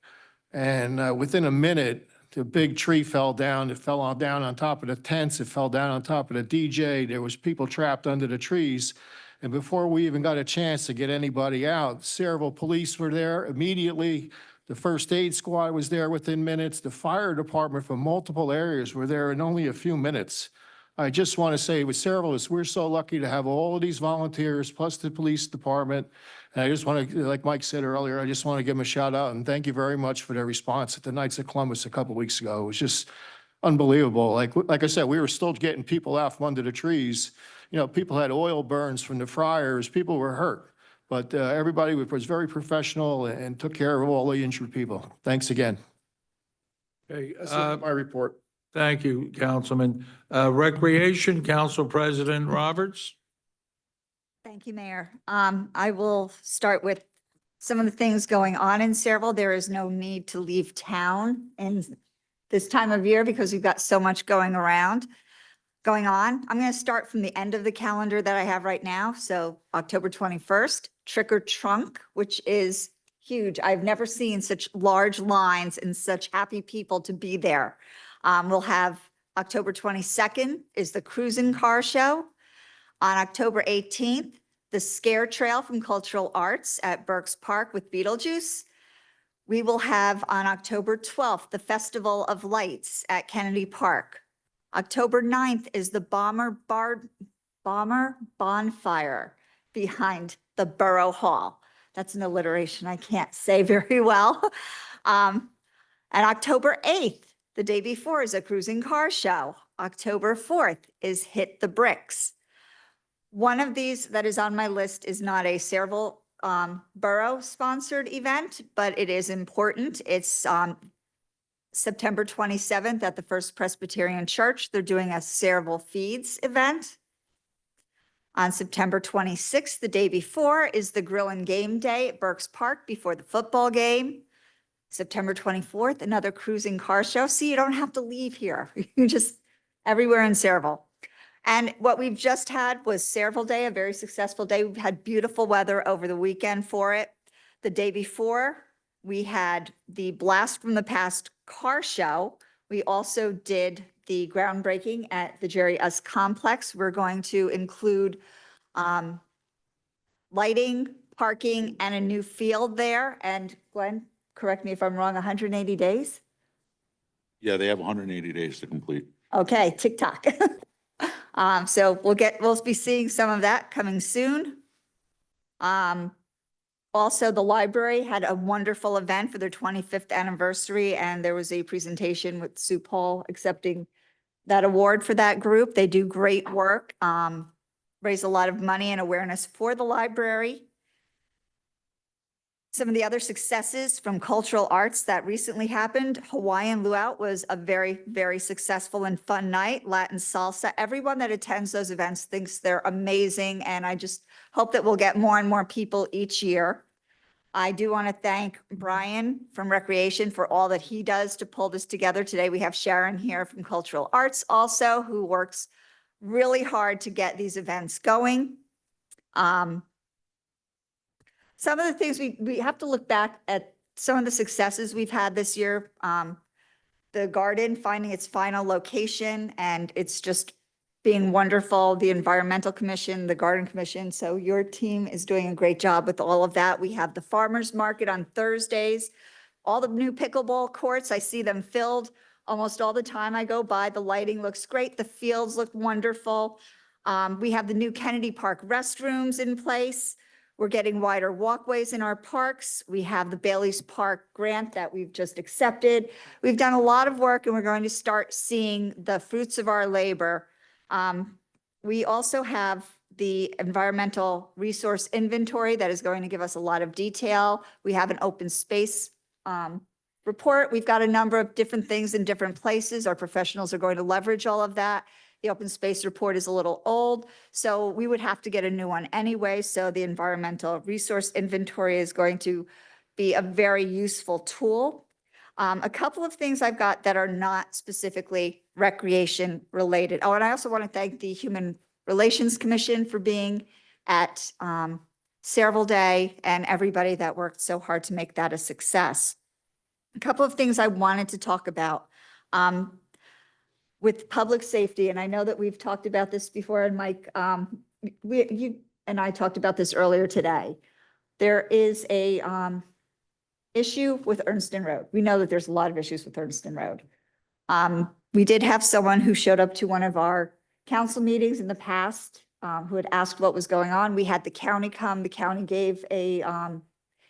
and within a minute, the big tree fell down. It fell down on top of the tents. It fell down on top of the DJ. There was people trapped under the trees. And before we even got a chance to get anybody out, Sayreville police were there immediately. The first aid squad was there within minutes. The fire department from multiple areas were there in only a few minutes. I just want to say with Sayreville, we're so lucky to have all of these volunteers plus the police department. And I just want to, like Mike said earlier, I just want to give them a shout out and thank you very much for their response at the Knights of Columbus a couple of weeks ago. It was just unbelievable. Like I said, we were still getting people out from under the trees. People had oil burns from the fryers. People were hurt. But everybody was very professional and took care of all the injured people. Thanks again. Okay, That's my report. thank you, Councilman. Recreation, Council President Roberts. Thank you, Mayor. I will start with some of the things going on in Sayreville. There is no need to leave town in this time of year because we've got so much going on. I'm going to start from the end of the calendar that I have right now. So October 21st, Trick or Trunk, which is huge. I've never seen such large lines and such happy people to be there. We'll have October 22nd is the Cruisin' Car Show. On October 18th, the Scare Trail from Cultural Arts at Burks Park with Beetlejuice. We will have on October 12th, the Festival of Lights at Kennedy Park. October 9th is the Bomber Bonfire behind the Borough Hall. That's an alliteration I can't say very well. And October 8th, the day before, is a cruising car show. October 4th is Hit the Bricks. One of these that is on my list is not a Sayreville Borough-sponsored event, but it is important. It's September 27th at the First Presbyterian Church. They're doing a Sayreville Feeds event. On September 26th, the day before, is the Grill and Game Day at Burks Park before the football game. September 24th, another cruising car show. See, you don't have to leave here. You just everywhere in Sayreville. And what we've just had was Sayreville Day, a very successful day. We've had beautiful weather over the weekend for it. The day before, we had the Blast from the Past car show. We also did the groundbreaking at the Jerry Us Complex. We're going to include lighting, parking, and a new field there. And Glenn, correct me if I'm wrong, 180 days? Yeah, they have 180 days to complete. Okay, TikTok. So we'll be seeing some of that coming soon. Also, the library had a wonderful event for their 25th anniversary, and there was a presentation with Sue Paul accepting that award for that group. They do great work, raise a lot of money and awareness for the library. Some of the other successes from cultural arts that recently happened, Hawaiian Luau was a very, very successful and fun night. Latin salsa, everyone that attends those events thinks they're amazing, and I just hope that we'll get more and more people each year. I do want to thank Brian from Recreation for all that he does to pull this together. Today we have Sharon here from Cultural Arts also, who works really hard to get these events going. Some of the things we have to look back at some of the successes we've had this year. The garden finding its final location, and it's just being wonderful. The Environmental Commission, the Garden Commission. So your team is doing a great job with all of that. We have the farmers market on Thursdays. All the new pickleball courts, I see them filled almost all the time I go by. The lighting looks great. The fields look wonderful. We have the new Kennedy Park restrooms in place. We're getting wider walkways in our parks. We have the Bailey's Park grant that we've just accepted. We've done a lot of work, and we're going to start seeing the fruits of our labor. We also have the environmental resource inventory that is going to give us a lot of detail. We have an open space report. We've got a number of different things in different places. Our professionals are going to leverage all of that. The open space report is a little old, so we would have to get a new one anyway. So the environmental resource inventory is going to be a very useful tool. A couple of things I've got that are not specifically recreation related. Oh, and I also want to thank the Human Relations Commission for being at Sayreville Day and everybody that worked so hard to make that a success. A couple of things I wanted to talk about. With public safety, and I know that we've talked about this before, and Mike, you and I talked about this earlier today. There is a issue with Ernst Road. We know that there's a lot of issues with Ernst Road. We did have someone who showed up to one of our council meetings in the past who had asked what was going on. We had the county come. The county gave a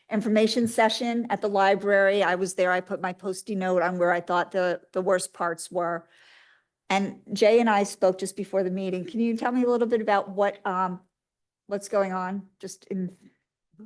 information session at the library. I was there. I put my Post-it note on where I thought the worst parts were. And Jay and I spoke just before the meeting. Can you tell me a little bit about what's going on just in?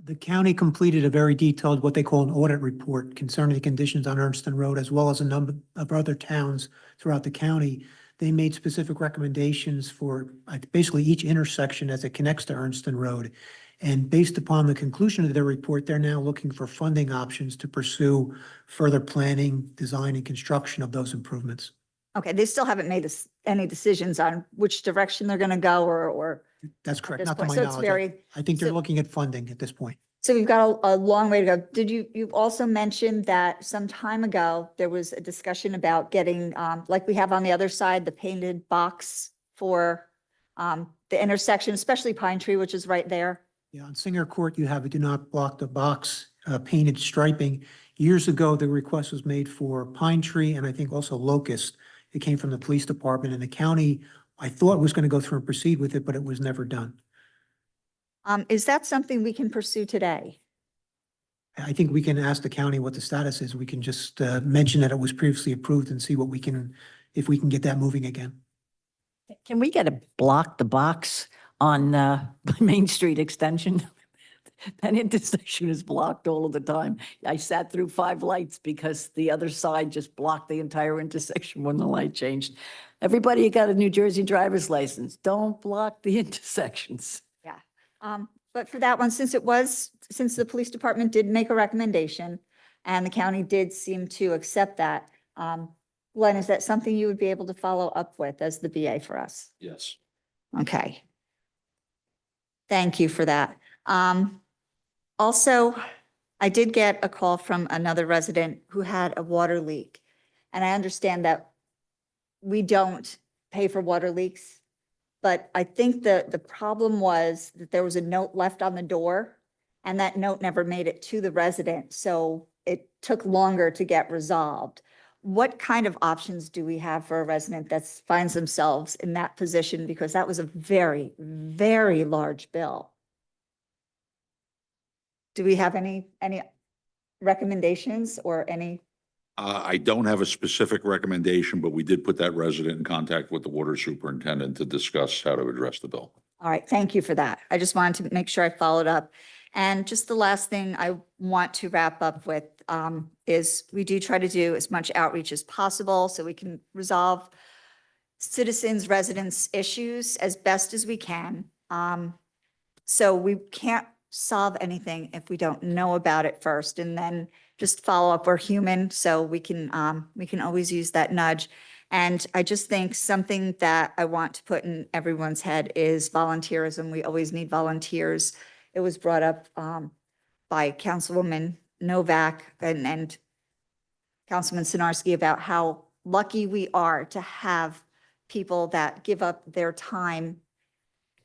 The county completed a very detailed, what they call an audit report concerning the conditions on Ernst Road, as well as a number of other towns throughout the county. They made specific recommendations for basically each intersection as it connects to Ernst Road. And based upon the conclusion of their report, they're now looking for funding options to pursue further planning, design, and construction of those improvements. Okay, they still haven't made any decisions on which direction they're going to go or. That's correct, this not to point. my So it's knowledge. very- I think they're so- looking at funding at this point. So we've got a long way to go. You've also mentioned that some time ago, there was a discussion about getting, like we have on the other side, the painted box for the intersection, especially Pine Tree, which is right there. Yeah, on Singer Court, you have a do not block the box painted striping. Years ago, the request was made for pine tree and I think also locust. It came from the police department and the county, I thought was going to go through and proceed with it, but it was never done. Is that something we can pursue today? I think we can ask the county what the status is. We can just mention that it was previously approved and see what we can, if we can get that moving again. Can we get a block the box on Main Street Extension? That intersection is blocked all of the time. I sat through 5 lights because the other side just blocked the entire intersection when the light changed. Everybody who got a New Jersey driver's license, don't block the intersections. But for that one, since the police department did make a recommendation and the county did seem to accept that, Glenn, is that something you would be able to follow up with as the BA for us? Yes. Okay. Thank you for that. Also, I did get a call from another resident who had a water leak. And I understand that we don't pay for water leaks, but I think the problem was that there was a note left on the door and that note never made it to the resident. So it took longer to get resolved. What kind of options do we have for a resident that finds themselves in that position? Because that was a very, very large bill. Do we have any recommendations or any? I don't have a specific recommendation, but we did put that resident in contact with the water superintendent to discuss how to address the bill. All right, thank you for that. I just wanted to make sure I followed up. And just the last thing I want to wrap up with is we do try to do as much outreach as possible so we can resolve citizens, residents' issues as best as we can. So we can't solve anything if we don't know about it first, and then just follow up. We're human, so we can always use that nudge. And I just think something that I want to put in everyone's head is volunteerism. We always need volunteers. It was brought up by Councilwoman Novak and Councilman Sinarski about how lucky we are to have people that give up their time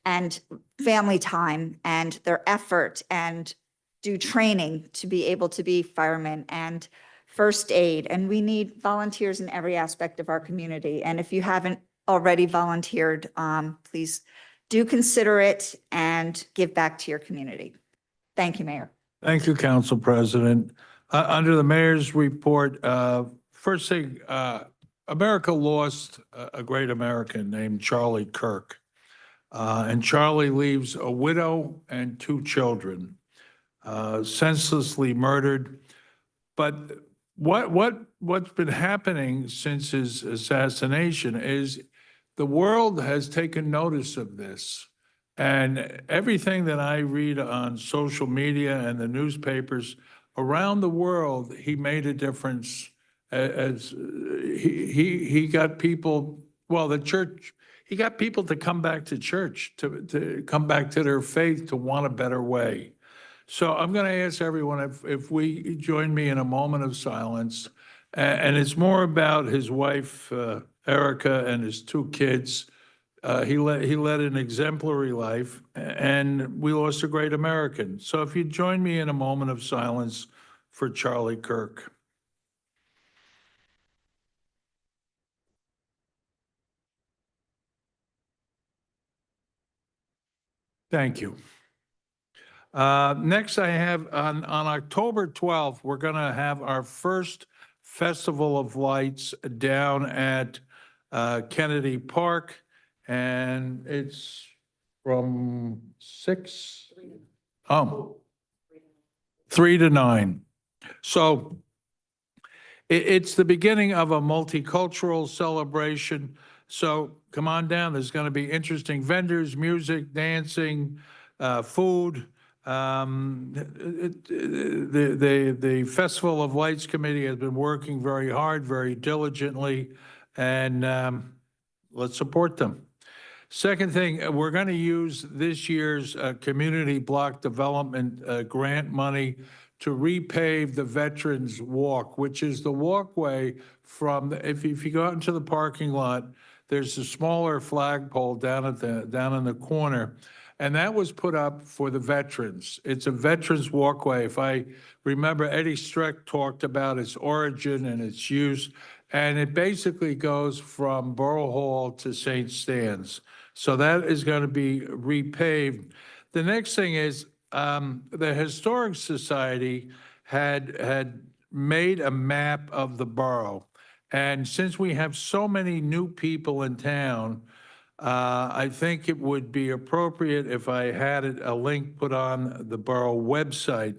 and family time and their effort and do training to be able to be firemen and first aid. And we need volunteers in every aspect of our community. And if you haven't already volunteered, please do consider it and give back to your community. Thank you, Mayor. Thank you, Council President. Under the mayor's report, first thing, America lost a great American named Charlie Kirk. And Charlie leaves a widow and 2 children, senselessly murdered. But what's been happening since his assassination is the world has taken notice of this. And everything that I read on social media and the newspapers around the world, he made a difference. As he got people, well, the church, he got people to come back to church, to come back to their faith, to want a better way. So I'm going to ask everyone if we join me in a moment of silence. And it's more about his wife, Erica, and his 2 kids. He led an exemplary life, and we lost a great American. So if you join me in a moment of silence for Charlie Kirk. Thank you. Next, I have on October 12th, we're going to have our first Festival of Lights down at Kennedy Park, and it's from 3 to 9. So it's the beginning of a multicultural celebration. So come on down. There's going to be interesting vendors, music, dancing, food. The Festival of Lights Committee has been working very hard, very diligently, and let's support them. Second thing, we're going to use this year's Community Block Development Grant money to repave the Veterans Walk, which is the walkway from, if you go out into the parking lot, there's a smaller flagpole down in the corner. And that was put up for the veterans. It's a veterans walkway. If I remember, Eddie Streck talked about its origin and its use. And it basically goes from Borough Hall to St. Stan's. So that is going to be repaved. The next thing is, the Historic Society had made a map of the borough. And since we have so many new people in town, I think it would be appropriate if I had a link put on the borough website.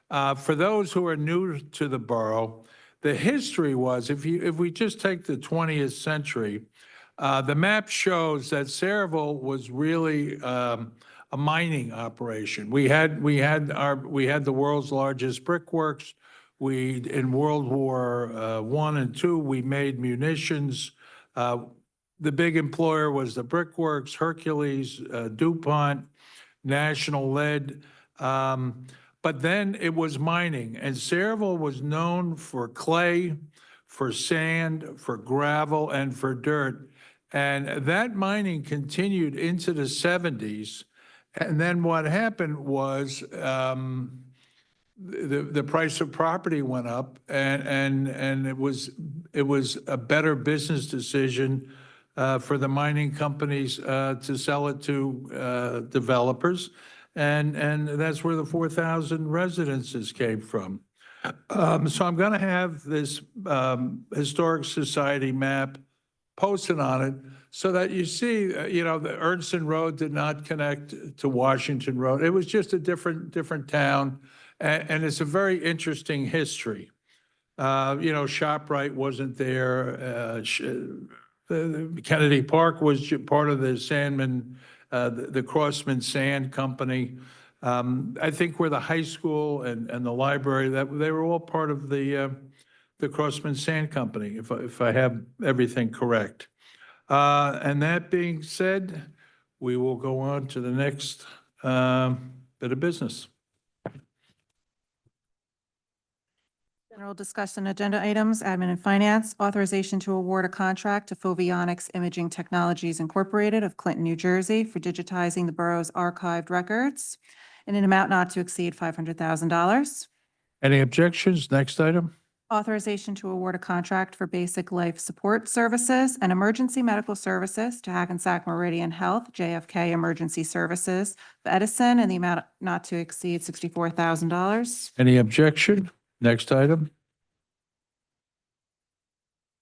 For those who are new to the borough, the history was, if we just take the 20th century, the map shows that Saraville was really a mining operation. We had the world's largest brickworks. In World War I and II, we made munitions. The big employer was the brickworks, Hercules, DuPont, National Lead. But then it was mining, and Saraville was known for clay, for sand, for gravel, and for dirt. And that mining continued into the 70s. And then what happened was the price of property went up, and it was a better business decision for the mining companies to sell it to developers. And that's where the 4,000 residences came from. So I'm going to have this Historic Society map posted on it so that you see, the Ernstton Road did not connect to Washington Road. It was just a different town, and it's a very interesting history. ShopRite wasn't there. Kennedy Park was part of the Sandman, the Crossman Sand Company. I think where the high school and the library, that they were all part of the Crossman Sand Company, if I have everything correct. And that being said, we will go on to the next bit of business. General discussion agenda items, admin and finance, authorization to award a contract to Fovionics Imaging Technologies Incorporated of Clinton, New Jersey for digitizing the borough's archived records in an amount not to exceed $500,000. Any objections? Next item. Authorization to award a contract for basic life support services and emergency medical services to Hackensack Meridian Health, JFK Emergency Services of Edison in the amount not to exceed $64,000. Any objection? Next item.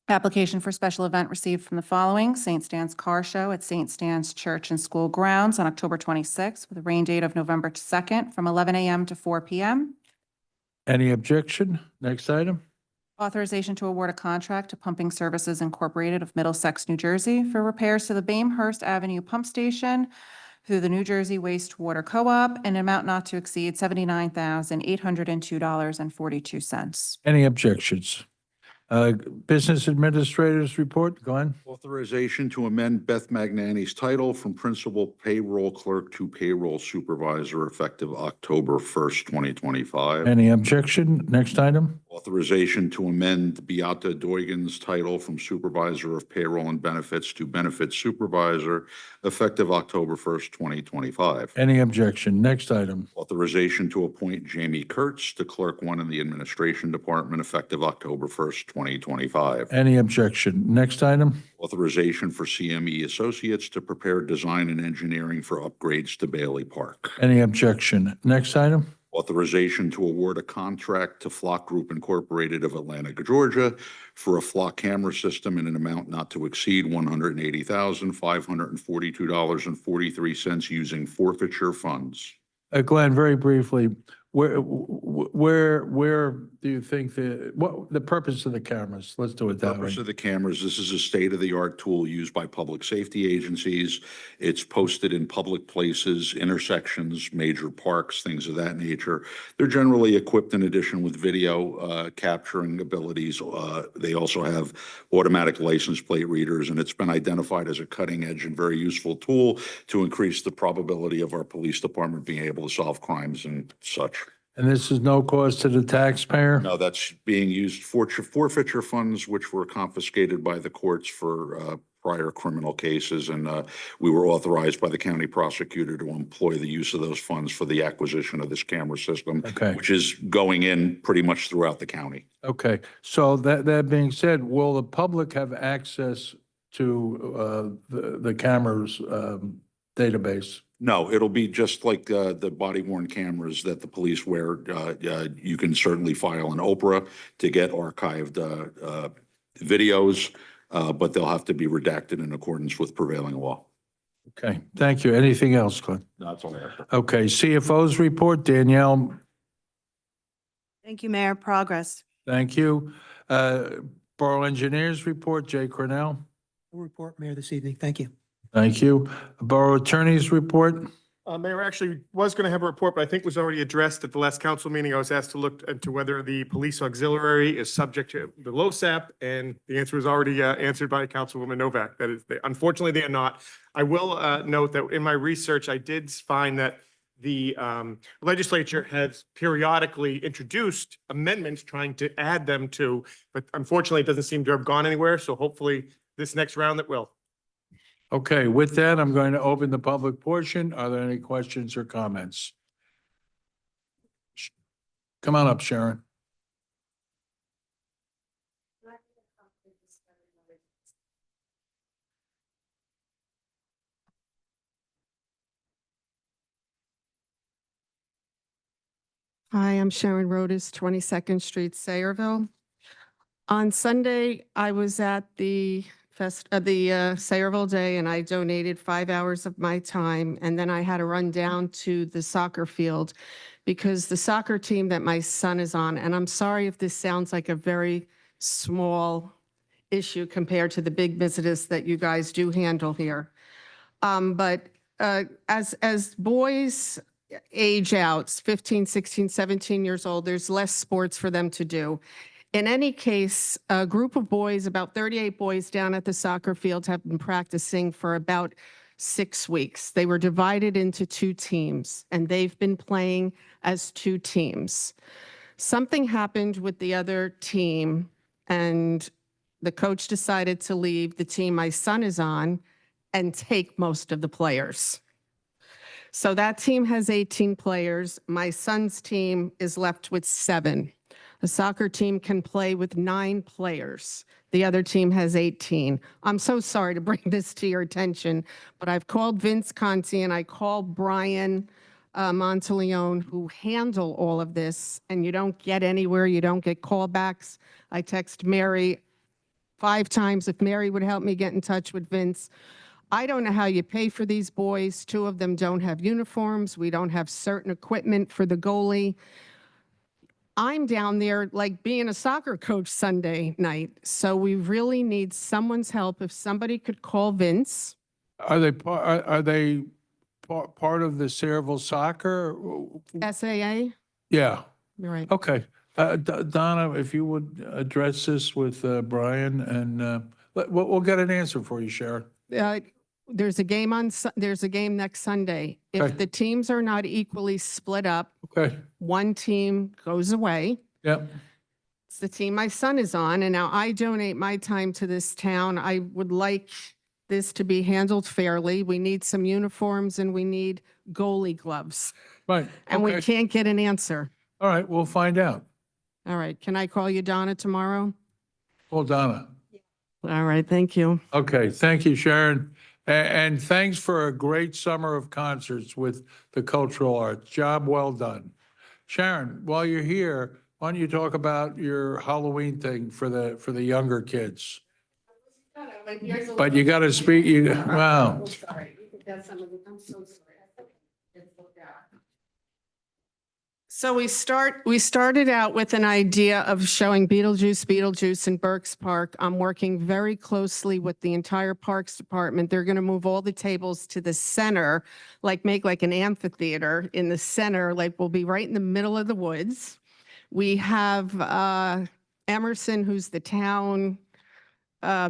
Application for special event received from the following: St. Stan's Car Show at St. Stan's Church and School Grounds on October 26th with a rain date of November 2nd from 11 a.m. to 4 p.m. Any objection? Next item. Authorization to award a contract to Pumping Services Incorporated of Middlesex, New Jersey for repairs to the Bamehurst Avenue Pump Station through the New Jersey Wastewater Co-op in an amount not to exceed $79,802.42. Any objections? Business Administrators Report, Glenn? Authorization to amend Beth Magnani's title from Principal Payroll Clerk to Payroll Supervisor effective October 1st, 2025. Any objection? Next item. Authorization to amend Beata Doigan's title from Supervisor of Payroll and Benefits to Benefits Supervisor effective October 1st, 2025. Any objection? Next item. Authorization to appoint Jamie Kurtz to Clerk 1 in the Administration Department effective October 1st, 2025. Any objection? Next item. Authorization for CME Associates to prepare design and engineering for upgrades to Bailey Park. Any objection? Next item. Authorization to award a contract to Flock Group Incorporated of Atlanta, Georgia for a Flock camera system in an amount not to exceed $180,542.43 using forfeiture funds. Glenn, very briefly, where do you think the purpose of the cameras? Let's do it that way. Purpose of the cameras, this is a state-of-the-art tool used by public safety agencies. It's posted in public places, intersections, major parks, things of that nature. They're generally equipped in addition with video capturing abilities. They also have automatic license plate readers, and it's been identified as a cutting-edge and very useful tool to increase the probability of our police department being able to solve crimes and such. And this is no cost to the taxpayer? No, that's being used for forfeiture funds, which were confiscated by the courts for prior criminal cases, and we were authorized by the county prosecutor to employ the use of those funds for the acquisition of this camera system, Okay. which is going in pretty much throughout the county. Okay, so that being said, will the public have access to the cameras database? No, it'll be just like the body worn cameras that the police wear. You can certainly file an OPRA to get archived videos, but they'll have to be redacted in accordance with prevailing law. Okay, thank you. Anything else, Clint? That's all I have. Okay, CFO's report, Danielle, Thank you, Mayor. Progress. thank you. Borough Engineers report, Jay Cornell, Full report, Mayor, this evening. Thank you. thank you. Borough Attorney's report, Mayor, actually was going to have a report, but I think was already addressed at the last council meeting. I was asked to look into whether the police auxiliary is subject to the LoSAP, and the answer was already answered by Councilwoman Novak. That is, unfortunately, they are not. I will note that in my research, I did find that the legislature has periodically introduced amendments trying to add them to, but unfortunately, it doesn't seem to have gone anywhere. So hopefully, this next round it will. okay, with that, I'm going to open the public portion. Are there any questions or comments? Come on up, Sharon. Hi, I'm Sharon Rodas, 22nd Street, Sayreville. On Sunday, I was at the Sayreville Day and I donated 5 hours of my time. And then I had to run down to the soccer field because the soccer team that my son is on, and I'm sorry if this sounds like a very small issue compared to the big business that you guys do handle here. But as boys age out, 15, 16, 17 years old, there's less sports for them to do. In any case, a group of boys, about 38 boys down at the soccer field, have been practicing for about 6 weeks. They were divided into 2 teams, and they've been playing as 2 teams. Something happened with the other team, and the coach decided to leave the team my son is on and take most of the players. So that team has 18 players. My son's team is left with 7. The soccer team can play with 9 players. The other team has 18. I'm so sorry to bring this to your attention, but I've called Vince Conti and I called Brian Monteleone, who handle all of this, and you don't get anywhere. You don't get callbacks. I text Mary 5 times if Mary would help me get in touch with Vince. I don't know how you pay for these boys. 2 of them don't have uniforms. We don't have certain equipment for the goalie. I'm down there like being a soccer coach Sunday night. So we really need someone's help. If somebody could call Vince. Are they part of the Sayreville Soccer? SAA? Yeah, You're right. okay. Donna, if you would address this with Brian, and we'll get an answer for you, Sharon. There's a game next Sunday. Okay. If the teams are not equally split up, Okay, one team goes away. yep, It's the team my son is on, and now I donate my time to this town. I would like this to be handled fairly. We need some uniforms and we need goalie gloves, right. and we Okay. can't get an answer. All right, we'll find out. All right, can I call you Donna tomorrow? Well, Donna. All right, thank you. Okay, thank you, Sharon. And thanks for a great summer of concerts with the cultural arts. Job well done. Sharon, while you're here, why don't you talk about your Halloween thing for the younger kids? But you got to speak, wow. So we started out with an idea of showing Beetlejuice in Berks Park. I'm working very closely with the entire Parks Department. They're going to move all the tables to the center, make like an amphitheater in the center, we'll be right in the middle of the woods. We have Emerson, who's the town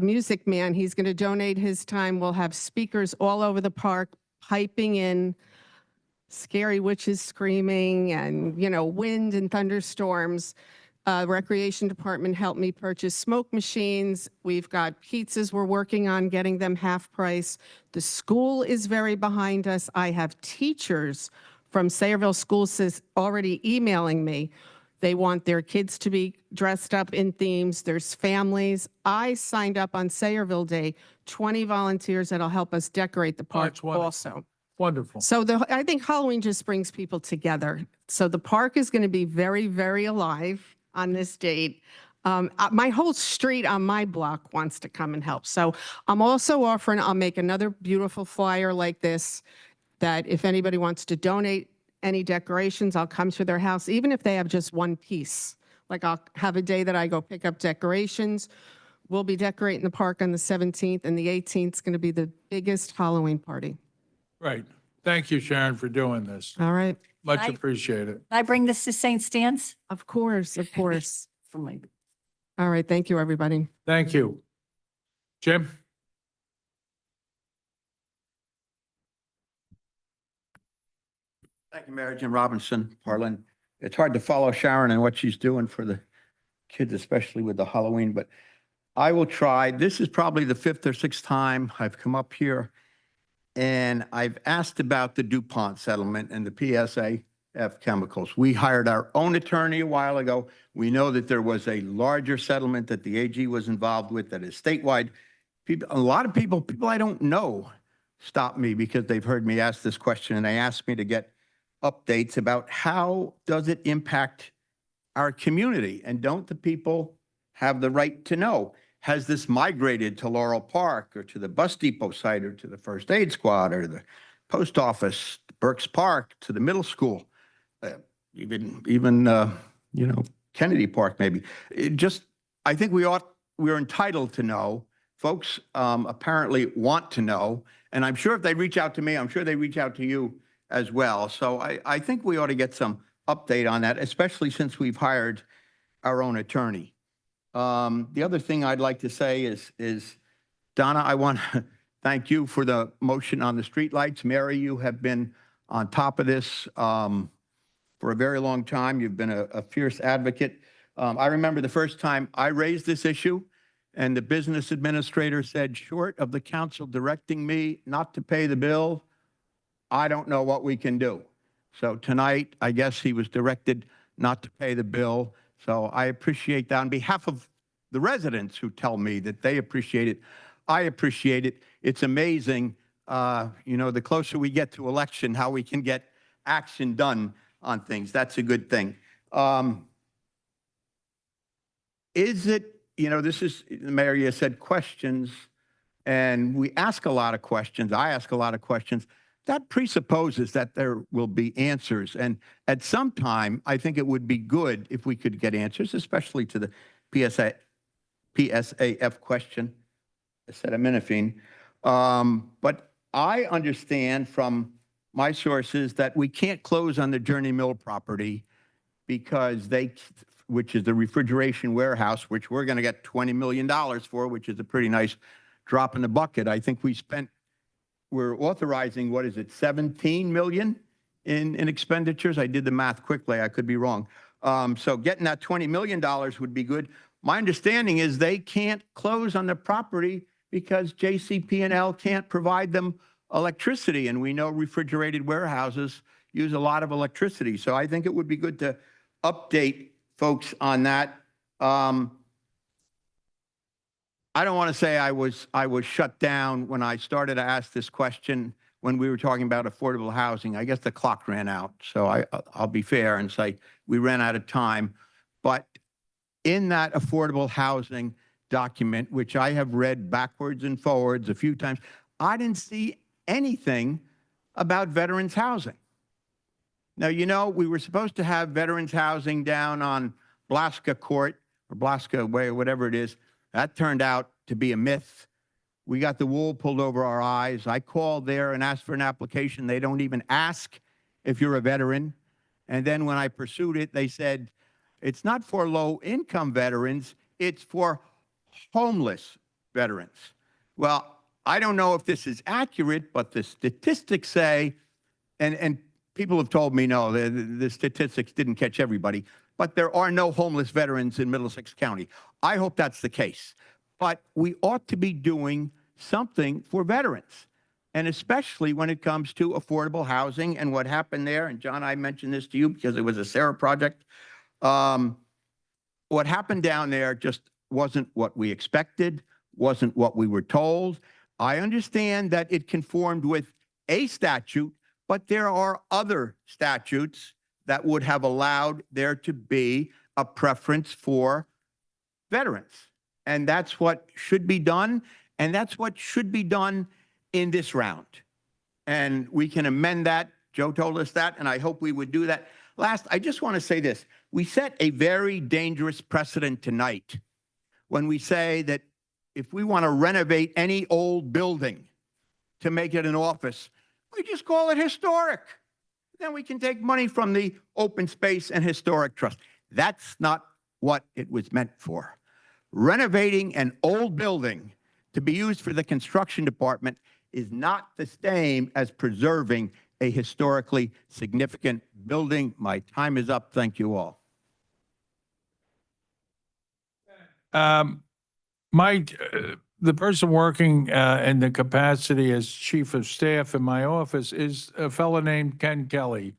music man. He's going to donate his time. We'll have speakers all over the park piping in scary witches screaming and, wind and thunderstorms. Recreation Department helped me purchase smoke machines. We've got pizzas. We're working on getting them half price. The school is very behind us. I have teachers from Sayreville Schools already emailing me. They want their kids to be dressed up in themes. There's families. I signed up on Sayreville Day, 20 volunteers that'll help us decorate the park that's wonderful. also. Wonderful. So I think Halloween just brings people together. So the park is going to be very, very alive on this date. My whole street on my block wants to come and help. So I'm also offering, I'll make another beautiful flyer like this, that if anybody wants to donate any decorations, I'll come to their house, even if they have just one piece. Like I'll have a day that I go pick up decorations. We'll be decorating the park on the 17th, and the 18th is going to be the biggest Halloween party. Right. Thank you, Sharon, for doing this. All right. Much Right. appreciated. Can I bring this to St. Stan's? Of course, of course. For my All right. Thank you, everybody. Thank you. Jim? Thank you, Mayor Jim Robinson, Harlan. It's hard to follow Sharon and what she's doing for the kids, especially with the Halloween, but I will try. This is probably the 5th or 6th time I've come up here, and I've asked about the DuPont settlement and the PSAF chemicals. We hired our own attorney a while ago. We know that there was a larger settlement that the AG was involved with that is statewide. People, a lot of people I don't know stop me because they've heard me ask this question, and they ask me to get updates about how does it impact our community, and don't the people have the right to know? Has this migrated to Laurel Park or to the bus depot site or to the first aid squad or the post office, Burks Park, to the middle school, even Kennedy Park maybe? I think we're entitled to know. Folks apparently want to know, and I'm sure if they reach out to me, I'm sure they reach out to you as well. So I think we ought to get some update on that, especially since we've hired our own attorney. The other thing I'd like to say is Donna, I want to thank you for the motion on the streetlights. Mary, you have been on top of this for a very long time. You've been a fierce advocate. I remember the first time I raised this issue, and the business administrator said, short of the council directing me not to pay the bill, I don't know what we can do. So tonight, I guess he was directed not to pay the bill. So I appreciate that. On behalf of the residents who tell me that they appreciate it, I appreciate it. It's amazing, the closer we get to election, how we can get action done on things. That's a good thing. Is it, this is, Mayor, you said questions, and we ask a lot of questions. I ask a lot of questions. That presupposes that there will be answers. And at some time, I think it would be good if we could get answers, especially to the PSAF question, acetaminophen. But I understand from my sources that we can't close on the Journey Mill property because which is the refrigeration warehouse, which we're going to get $20 million for, which is a pretty nice drop in the bucket. I think we're authorizing, 17 million in expenditures? I did the math quickly. I could be wrong. So getting that $20 million would be good. My understanding is they can't close on the property because JCP&L can't provide them electricity. And we know refrigerated warehouses use a lot of electricity. So I think it would be good to update folks on that. I don't want to say I was shut down when I started to ask this question when we were talking about affordable housing. I guess the clock ran out, so I'll be fair and say we ran out of time. But in that affordable housing document, which I have read backwards and forwards a few times, I didn't see anything about veterans housing. Now, we were supposed to have veterans housing down on Blaska Court or Blaska Way or whatever it is. That turned out to be a myth. We got the wool pulled over our eyes. I called there and asked for an application. They don't even ask if you're a veteran. And then when I pursued it, they said, it's not for low-income veterans, it's for homeless veterans. Well, I don't know if this is accurate, but the statistics say, and people have told me, no, the statistics didn't catch everybody. but there are no homeless veterans in Middlesex County. I hope that's the case. But we ought to be doing something for veterans, and especially when it comes to affordable housing and what happened there. And John, I mentioned this to you because it was a Sarah project. What happened down there just wasn't what we expected, wasn't what we were told. I understand that it conformed with a statute, but there are other statutes that would have allowed there to be a preference for veterans. And that's what should be done, and that's what should be done in this round. And we can amend that. Joe told us that, and I hope we would do that. Last, I just want to say this. We set a very dangerous precedent tonight when we say that if we want to renovate any old building to make it an office, we just call it historic. Then we can take money from the Open Space and Historic Trust. That's not what it was meant for. Renovating an old building to be used for the construction department is not the same as preserving a historically significant building. My time is up. Thank you all. The person working in the capacity as chief of staff in my office is a fellow named Ken Kelly.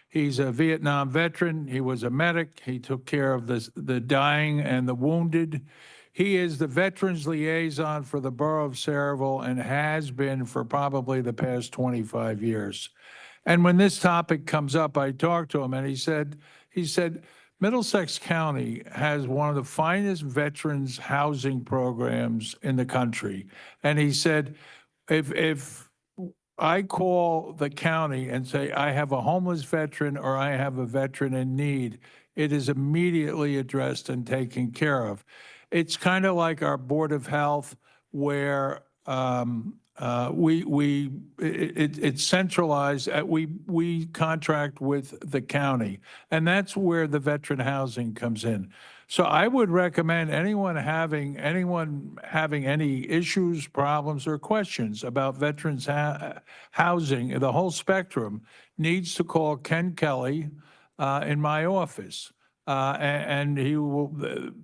He's a Vietnam veteran. He was a medic. He took care of the dying and the wounded. He is the veterans liaison for the borough of Sayreville and has been for probably the past 25 years. And when this topic comes up, I talked to him and he said, Middlesex County has one of the finest veterans housing programs in the country. And he said, if I call the county and say, I have a homeless veteran or I have a veteran in need, it is immediately addressed and taken care of. It's kind of like our Board of Health where it's centralized. We contract with the county, and that's where the veteran housing comes in. So I would recommend anyone having any issues, problems, or questions about veterans housing, the whole spectrum, needs to call Ken Kelly in my office. And he will,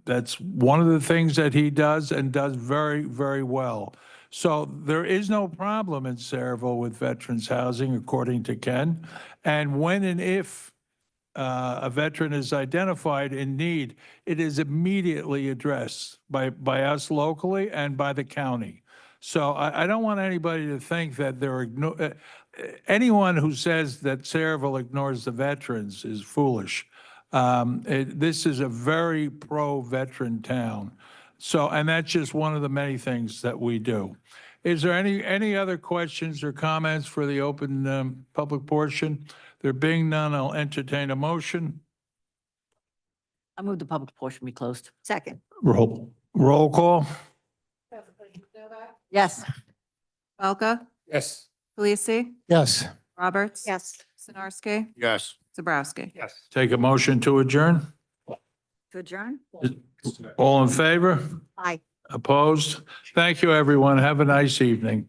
that's one of the things that he does and does very, very well. So there is no problem in Sayreville with veterans housing, according to Ken. And when and if a veteran is identified in need, it is immediately addressed by us locally and by the county. So I don't want anybody to think that anyone who says that Sayreville ignores the veterans is foolish. This is a very pro-veteran town. So, and that's just one of the many things that we do. Is there any other questions or comments for the open public portion? There being none, I'll entertain a motion. I move the public portion be closed. Second. Roll call. Yes. Belka, Yes. Palisi, Yes. Roberts. Yes. Sinarski, Yes. Zabrowski. Yes. Take a motion to adjourn. To adjourn? All in favor? Aye. Opposed? Thank you, everyone. Have a nice evening.